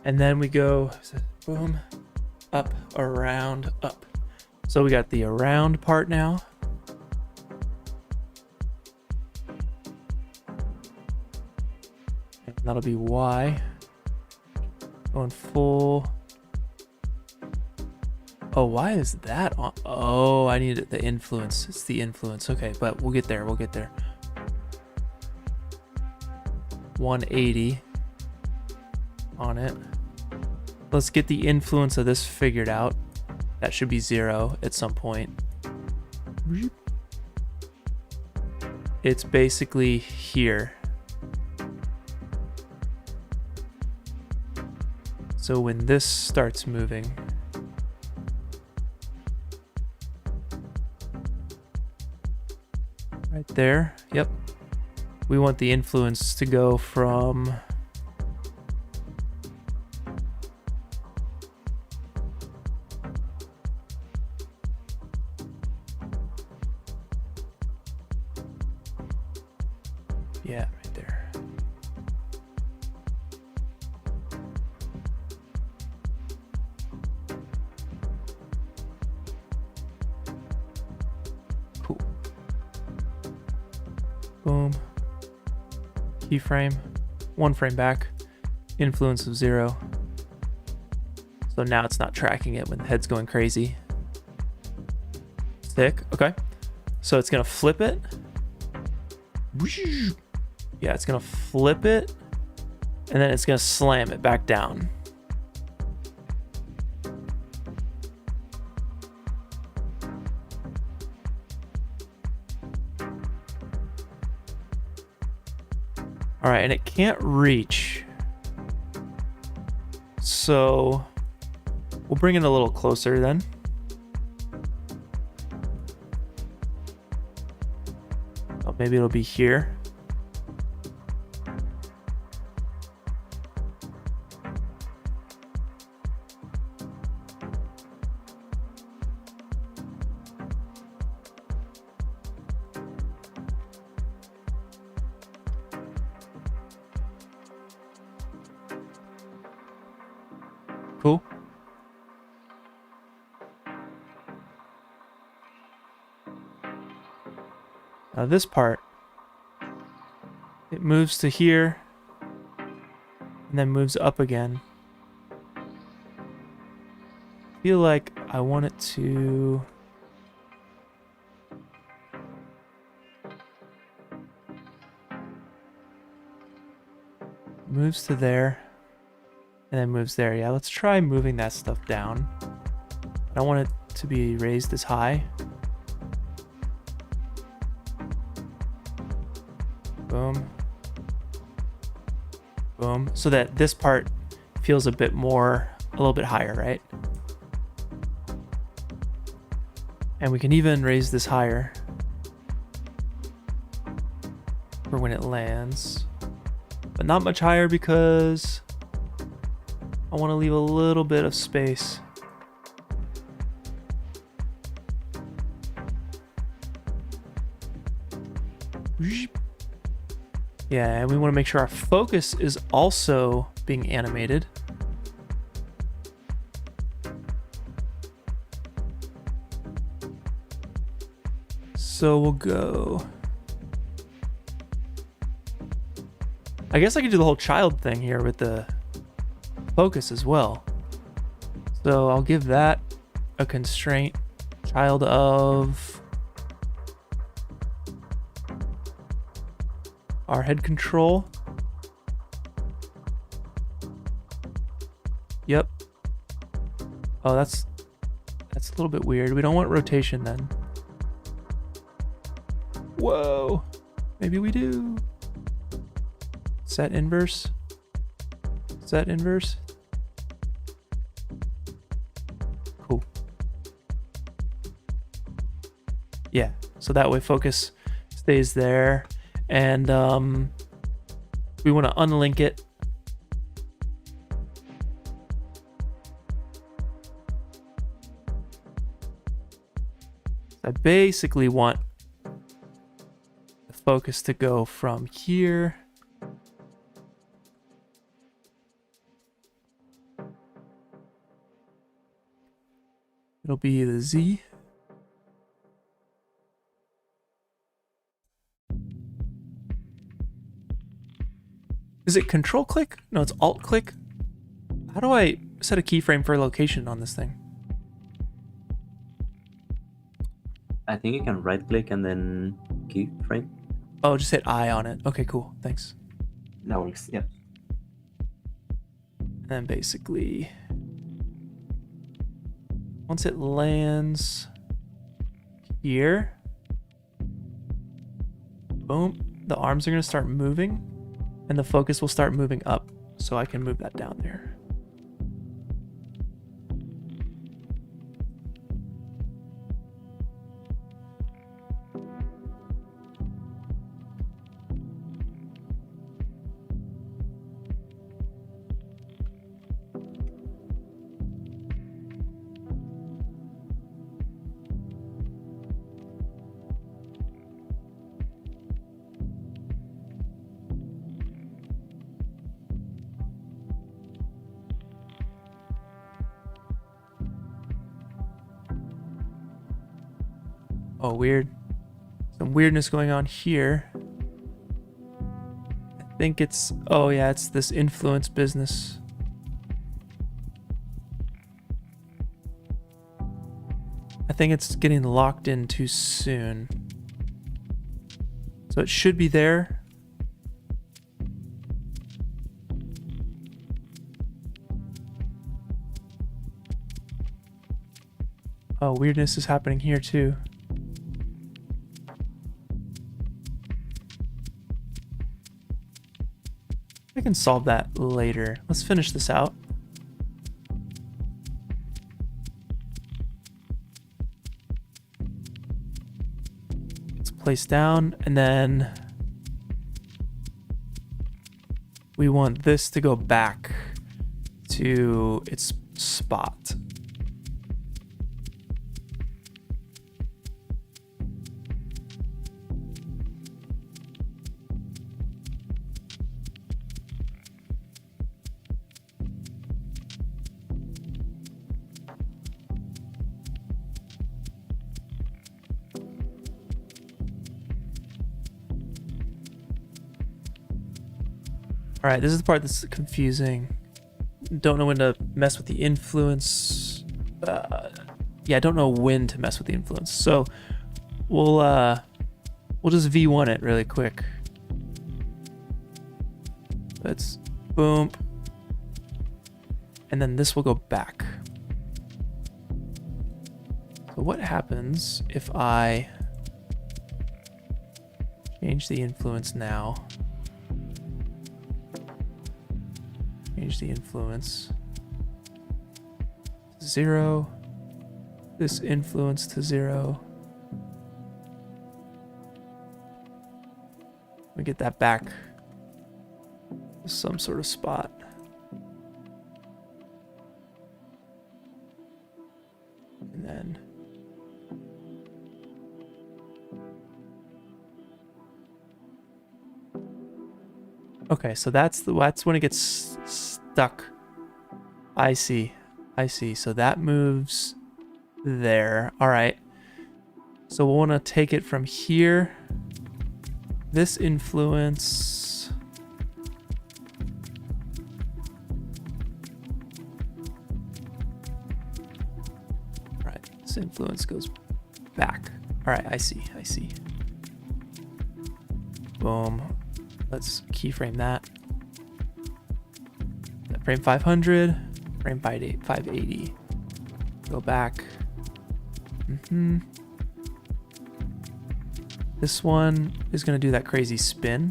And then we go boom, up, around, up. So we got the around part now. And that'll be Y. Going full. Oh, why is that on? Oh, I need the influence. It's the influence. Okay, but we'll get there. We'll get there. 180 on it. Let's get the influence of this figured out. That should be 0 at some point. It's basically here. So when this starts moving, right there, yep. We want the influence to go from yeah, right there. Cool. Boom. Keyframe. 1 frame back. Influence of 0. So now it's not tracking it when the head's going crazy. Sick. Okay. So it's going to flip it. Yeah, it's gonna flip it and then it's gonna slam it back down. All right, and it can't reach. So we'll bring it a little closer then. Oh, maybe it'll be here. Cool. Now this part, it moves to here and then moves up again. I feel like I want it to moves to there and then moves there. Yeah, let's try moving that stuff down. I don't want it to be raised as high. Boom. Boom. So that this part feels a little bit higher, right? And we can even raise this higher for when it lands, but not much higher because I want to leave a little bit of space. Yeah, and we want to make sure our focus is also being animated. So we'll go. I guess I could do the whole child thing here with the focus as well. So I'll give that a constraint. Child of our head control. Yep. Oh, that's That's a little bit weird. We don't want rotation then. Whoa. Maybe we do. Set inverse. Set inverse. Cool. Yeah, so that way focus stays there. And we want to unlink it. I basically want the focus to go from here it'll be the Z. Is it control click? No, it's alt click. How do I set a keyframe for location on this thing? I think you can right click and then keyframe. Oh, just hit I on it. Okay, cool. Thanks. That works, yeah. And then basically, once it lands here, boom, the arms are going to start moving and the focus will start moving up. So I can move that down there. Oh, weird. Some weirdness going on here. I think it's... Oh, yeah, it's this influence business. I think it's getting locked in too soon. So it should be there. Oh, weirdness is happening here too. I can solve that later. Let's finish this out. Let's place down, and then we want this to go back to its spot. All right, this is the part that's confusing. Don't know when to mess with the influence. Yeah, I don't know when to mess with the influence. So we'll just V1 it really quick. Let's boom. And then this will go back. So what happens if I change the influence now? Change the influence to 0. This influence to 0. We get that back to some sort of spot. And then okay, so that's when it gets stuck. I see. So that moves there. All right. So we'll want to take it from here. This influence. All right. This influence goes back. All right. I see. Boom. Let's keyframe that. Frame 500, frame 580. Go back, This one is going to do that crazy spin,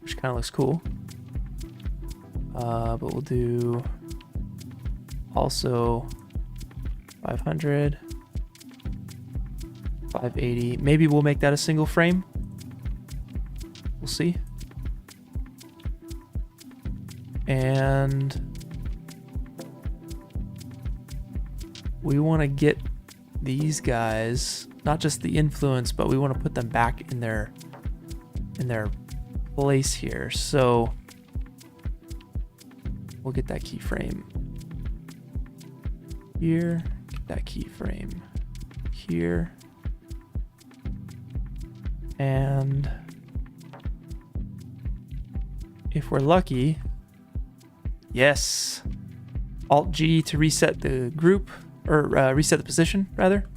which kind of looks cool. But we'll do also 500, 580. Maybe we'll make that a single frame. We'll see. And we want to get these guys, not just the influence, but we want to put them back in their place here. So we'll get that keyframe here, get that keyframe here, and if we're lucky, yes, Alt G to reset the group, or reset the position rather.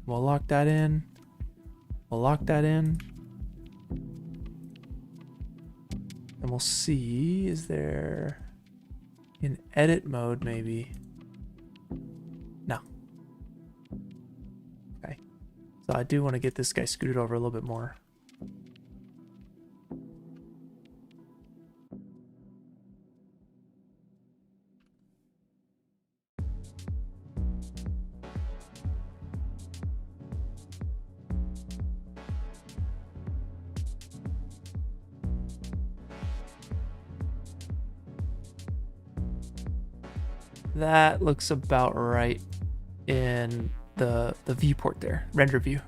We'll lock that in. We'll lock that in. And we'll see, is there in edit mode maybe? No. Okay. So I do want to get this guy scooted over a little bit more. That looks about right in the viewport there, render view.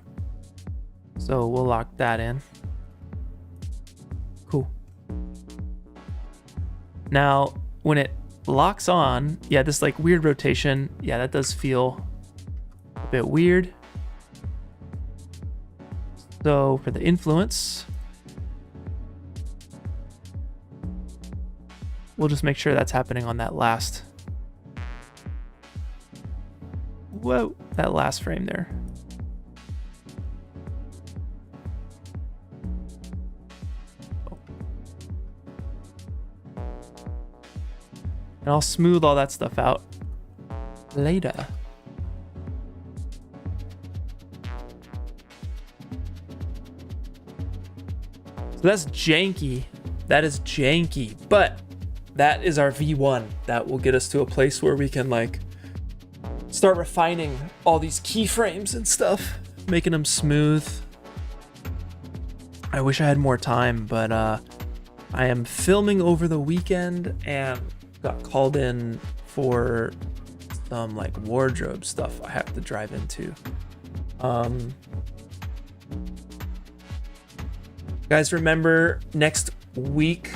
So we'll lock that in. Cool. Now, when it locks on, yeah, this like weird rotation, yeah, that does feel a bit weird. So for the influence, we'll just make sure that's happening on that last. Whoa, that last frame there. And I'll smooth all that stuff out later. So that's janky. That is janky, but that is our V1. That will get us to a place where we can like start refining all these keyframes and stuff, making them smooth. I wish I had more time, but I am filming over the weekend and got called in for some like wardrobe stuff I have to drive into. Guys, remember next week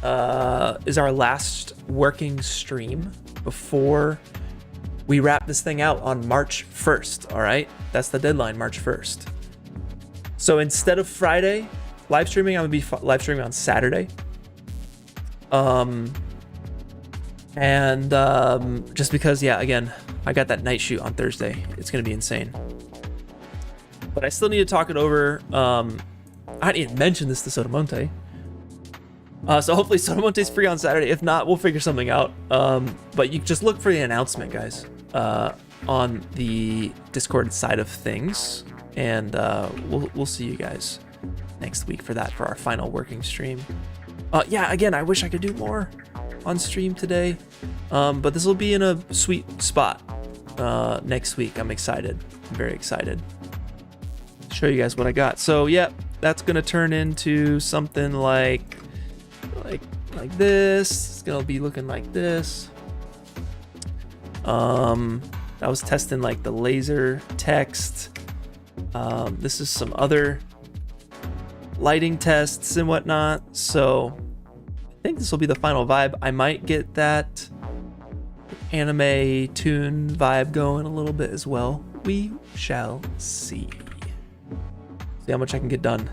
is our last working stream before we wrap this thing out on March 1st, all right? That's the deadline, March 1st. So instead of Friday live streaming, I'm gonna be live streaming on Saturday. Just because, yeah, again, I got that night shoot on Thursday. It's gonna be insane. But I still need to talk it over. I didn't mention this to Sotomonte. So hopefully Sotomonte's free on Saturday. If not, we'll figure something out. But you just look for the announcement, guys, on the Discord side of things, and we'll see you guys next week for that, for our final working stream. Yeah, again, I wish I could do more on stream today, but this will be in a sweet spot next week. I'm excited. I'm very excited to show you guys what I got. So yeah, that's gonna turn into something like this. It's gonna be looking like this. I was testing like the laser text. This is some other lighting tests and whatnot. So I think this will be the final vibe. I might get that anime tune vibe going a little bit as well. We shall see. See how much I can get done.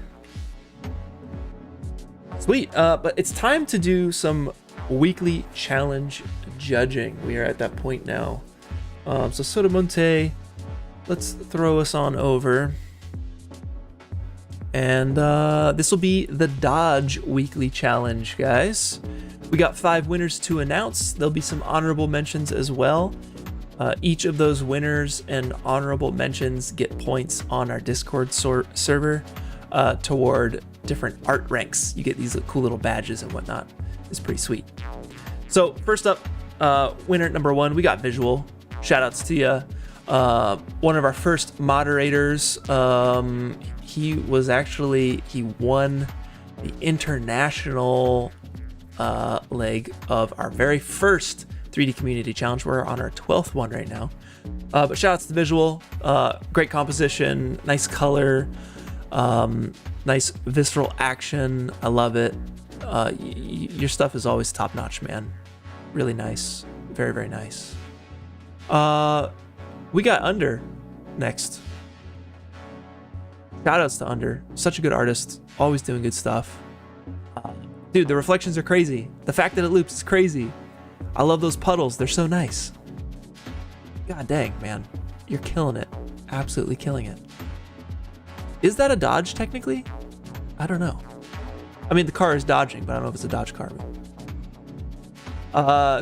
Sweet, but it's time to do some weekly challenge judging. We are at that point now. So Sotomonte, let's throw us on over. And this will be the Dodge Weekly Challenge, guys. We got 5 winners to announce. There'll be some honorable mentions as well. Each of those winners and honorable mentions get points on our Discord server toward different art ranks. You get these cool little badges and whatnot. It's pretty sweet. So first up, winner number 1, we got Visual. Shout outs to you. One of our first moderators. He won the international leg of our very first 3D community challenge. We're on our 12th one right now. But shout outs to Visual. Great composition, nice color, nice visceral action. I love it. Your stuff is always top notch, man. Really nice. Very, very nice. We got Under next. Shout outs to Under. Such a good artist. Always doing good stuff. Dude, the reflections are crazy. The fact that it loops is crazy. I love those puddles. They're so nice. God dang, man. You're killing it. Absolutely killing it. Is that a Dodge, technically? I don't know. I mean, the car is dodging, but I don't know if it's a Dodge car.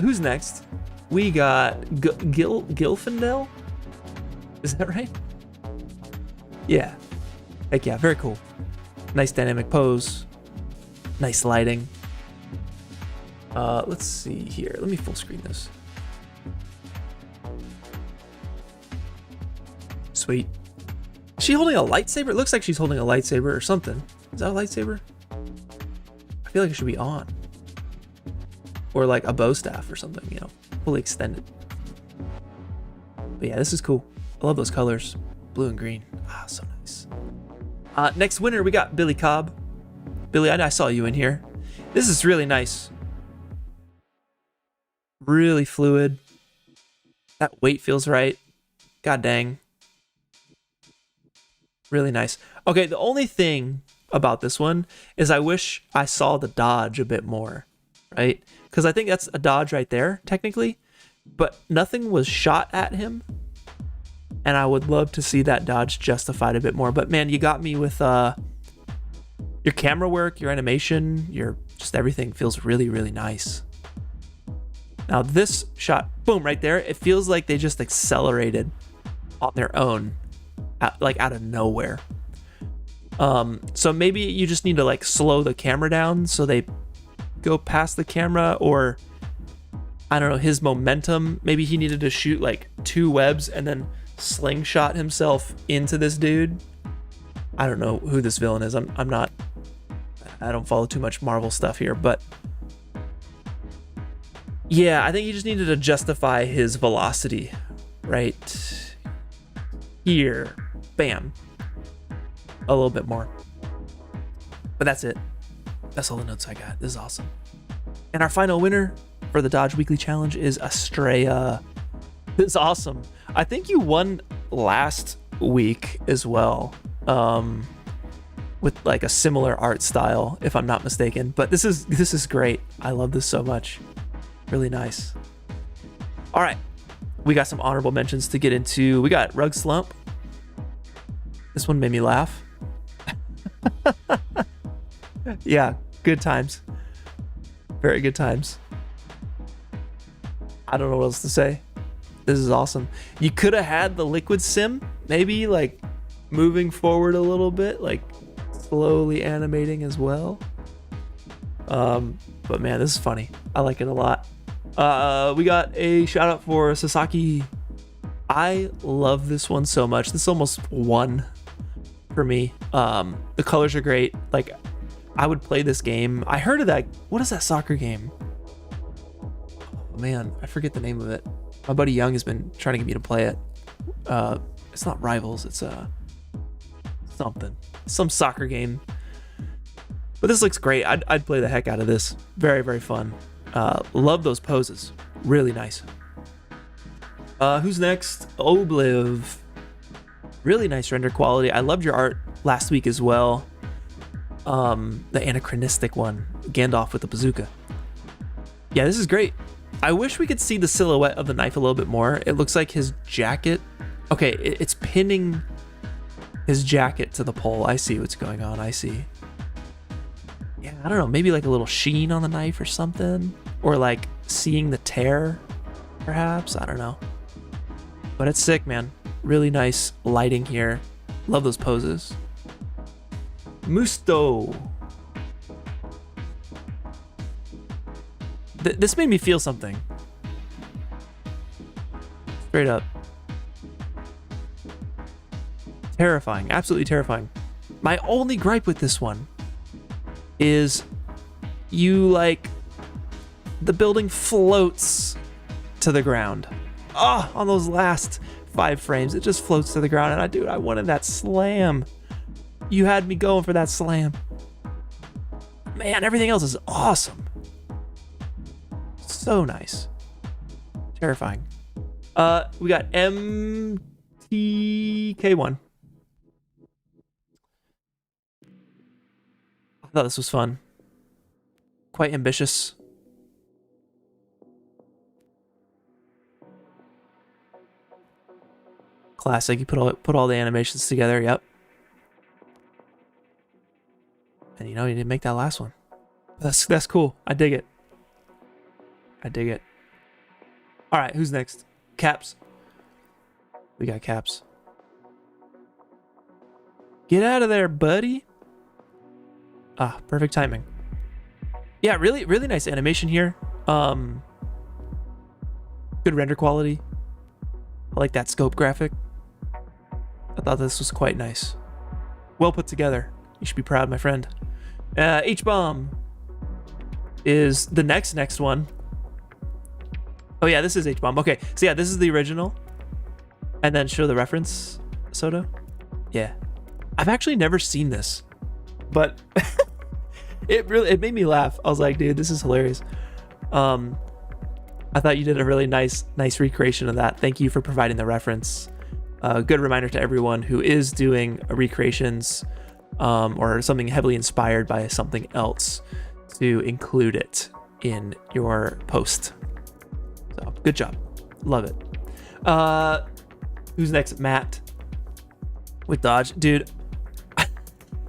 Who's next? We got Gilfindel? Is that right? Yeah. Heck yeah, very cool. Nice dynamic pose. Nice lighting. Let's see here. Let me full screen this. Sweet. Is she holding a lightsaber? It looks like she's holding a lightsaber or something. Is that a lightsaber? I feel like it should be on. Or like a bow staff or something, you know, fully extended. But yeah, this is cool. I love those colors. Blue and green. Ah, so nice. Next winner, we got Billy Cobb. Billy, I saw you in here. This is really nice. Really fluid. That weight feels right. God dang. Really nice. Okay, the only thing about this one is I wish I saw the dodge a bit more, right? Because I think that's a dodge right there, technically. But nothing was shot at him. And I would love to see that dodge justified a bit more. But man, you got me with your camera work, your animation, your just everything feels really, really nice. Now this shot, boom, right there, it feels like they just accelerated on their own, like out of nowhere. So maybe you just need to like slow the camera down so they go past the camera, or I don't know, his momentum. Maybe he needed to shoot like 2 webs and then slingshot himself into this dude. I don't know who this villain is. I don't follow too much Marvel stuff here, but yeah, I think he just needed to justify his velocity right here. Bam. A little bit more. But that's it. That's all the notes I got. This is awesome. And our final winner for the Dodge Weekly Challenge is Estrella. This is awesome. I think you won last week as well, with like a similar art style, if I'm not mistaken. But this is great. I love this so much. Really nice. All right, we got some honorable mentions to get into. We got Rug Slump. This one made me laugh. Yeah, good times. Very good times. I don't know what else to say. This is awesome. You could have had the liquid sim, maybe like moving forward a little bit, like slowly animating as well. But man, this is funny. I like it a lot. We got a shout out for Sasaki. I love this one so much. This almost won for me. The colors are great. Like, I would play this game. I heard of that. What is that soccer game? Oh, man, I forget the name of it. My buddy Young has been trying to get me to play it. It's not Rivals. It's some soccer game. But this looks great. I'd play the heck out of this. Very, very fun. Love those poses. Really nice. Who's next? Obliv. Really nice render quality. I loved your art last week as well. The anachronistic one. Gandalf with the bazooka. Yeah, this is great. I wish we could see the silhouette of the knife a little bit more. It looks like his jacket. Okay, it's pinning his jacket to the pole. I see what's going on. I see. Yeah, I don't know. Maybe like a little sheen on the knife or something. Or like seeing the tear, perhaps. I don't know. But it's sick, man. Really nice lighting here. Love those poses. Musto. This made me feel something. Straight up. Terrifying. Absolutely terrifying. My only gripe with this one is you like the building floats to the ground. Oh, on those last 5 frames, it just floats to the ground. And I wanted that slam. You had me going for that slam. Man, everything else is awesome. So nice. Terrifying. We got MTK1. I thought this was fun. Quite ambitious. Classic. You put all the animations together. Yep. And you know, you didn't make that last one. That's cool. I dig it. I dig it. All right, who's next? Caps. We got Caps. Get out of there, buddy. Ah, perfect timing. Yeah, really, really nice animation here. Good render quality. I like that scope graphic. I thought this was quite nice. Well put together. You should be proud, my friend. H-Bomb is the next one. Oh yeah, this is H-Bomb. Okay, so yeah, this is the original. And then show the reference, Soto. Yeah. I've actually never seen this. But it made me laugh. I was like, dude, this is hilarious. I thought you did a really nice recreation of that. Thank you for providing the reference. Good reminder to everyone who is doing recreations or something heavily inspired by something else to include it in your post. So good job. Love it. Who's next? Matt with Dodge. Dude,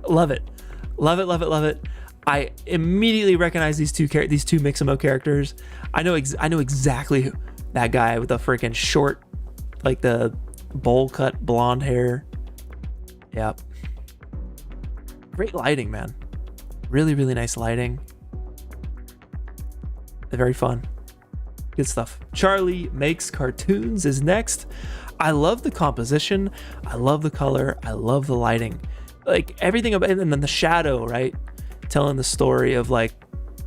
love it. Love it, love it, love it. I immediately recognize these two Mixamo characters. I know exactly who, that guy with the freaking short, like the bowl cut blonde hair. Yep. Great lighting, man. Really, really nice lighting. They're very fun. Good stuff. Charlie Makes Cartoons is next. I love the composition. I love the color. I love the lighting. Like everything about it, and then the shadow, right? Telling the story of like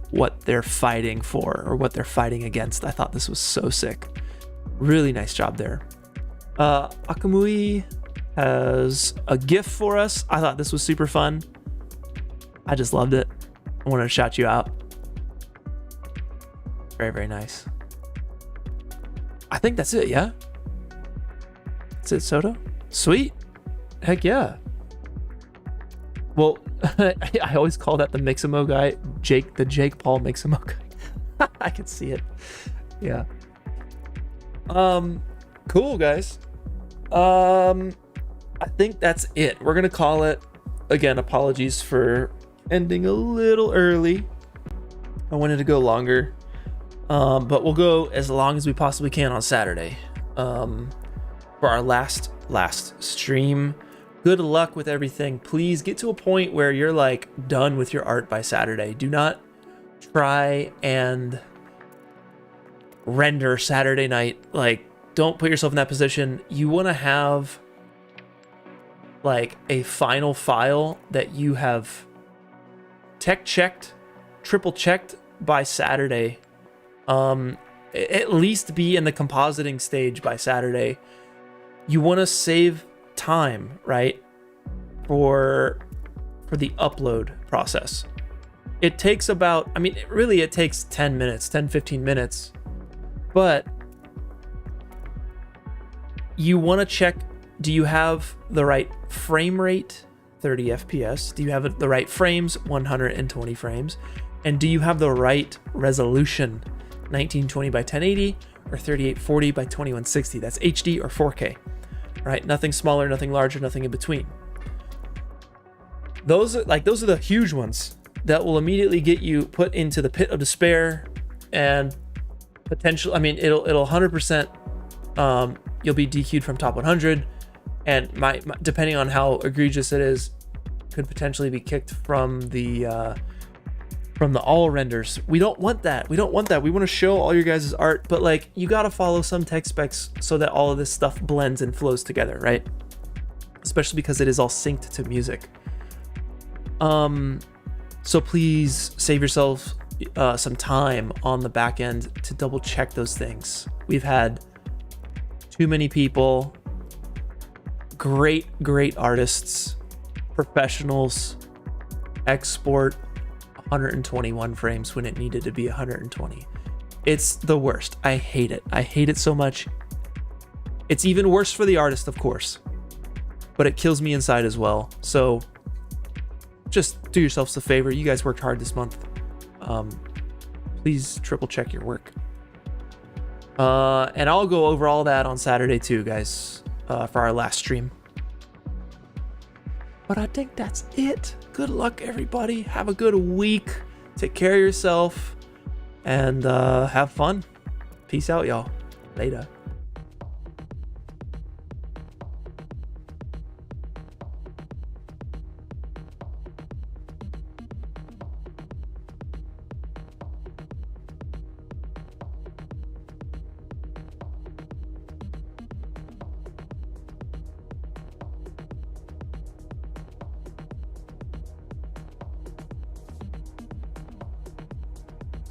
what they're fighting for or what they're fighting against. I thought this was so sick. Really nice job there. Akamui has a GIF for us. I thought this was super fun. I just loved it. I wanted to shout you out. Very, very nice. I think that's it, yeah? That's it, Soto? Sweet. Heck yeah. Well, I always call that the Mixamo guy, the Jake Paul Mixamo guy. I can see it. Yeah. Cool, guys. I think that's it. We're gonna call it. Again, apologies for ending a little early. I wanted to go longer, but we'll go as long as we possibly can on Saturday for our last stream. Good luck with everything. Please get to a point where you're like done with your art by Saturday. Do not try and render Saturday night. Like, don't put yourself in that position. You want to have like a final file that you have tech checked, triple checked by Saturday. At least be in the compositing stage by Saturday. You want to save time, right, for the upload process. It takes about, I mean, it takes 10 minutes, 15 minutes, but you want to check, do you have the right frame rate, 30 FPS? Do you have the right frames, 120 frames? And do you have the right resolution, 1920 by 1080 or 3840 by 2160? That's HD or 4K, right? Nothing smaller, nothing larger, nothing in between. those are the huge ones that will immediately get you put into the pit of despair, and potential. I mean, it'll 100%. You'll be DQ'd from top 100, and my depending on how egregious it is, could potentially be kicked from the all renders. We don't want that. We want to show all your guys' art, but like, you got to follow some tech specs so that all of this stuff blends and flows together, right? Especially because it is all synced to music. So please save yourself some time on the back end to double check those things. We've had too many people, great artists, professionals, export 121 frames when it needed to be 120. It's the worst. I hate it. I hate it so much. It's even worse for the artist, of course, but it kills me inside as well. So just do yourselves a favor. You guys worked hard this month. Please triple check your work. And I'll go over all that on Saturday too, guys, for our last stream. But I think that's it. Good luck, everybody. Have a good week. Take care of yourself and have fun. Peace out, y'all. Later.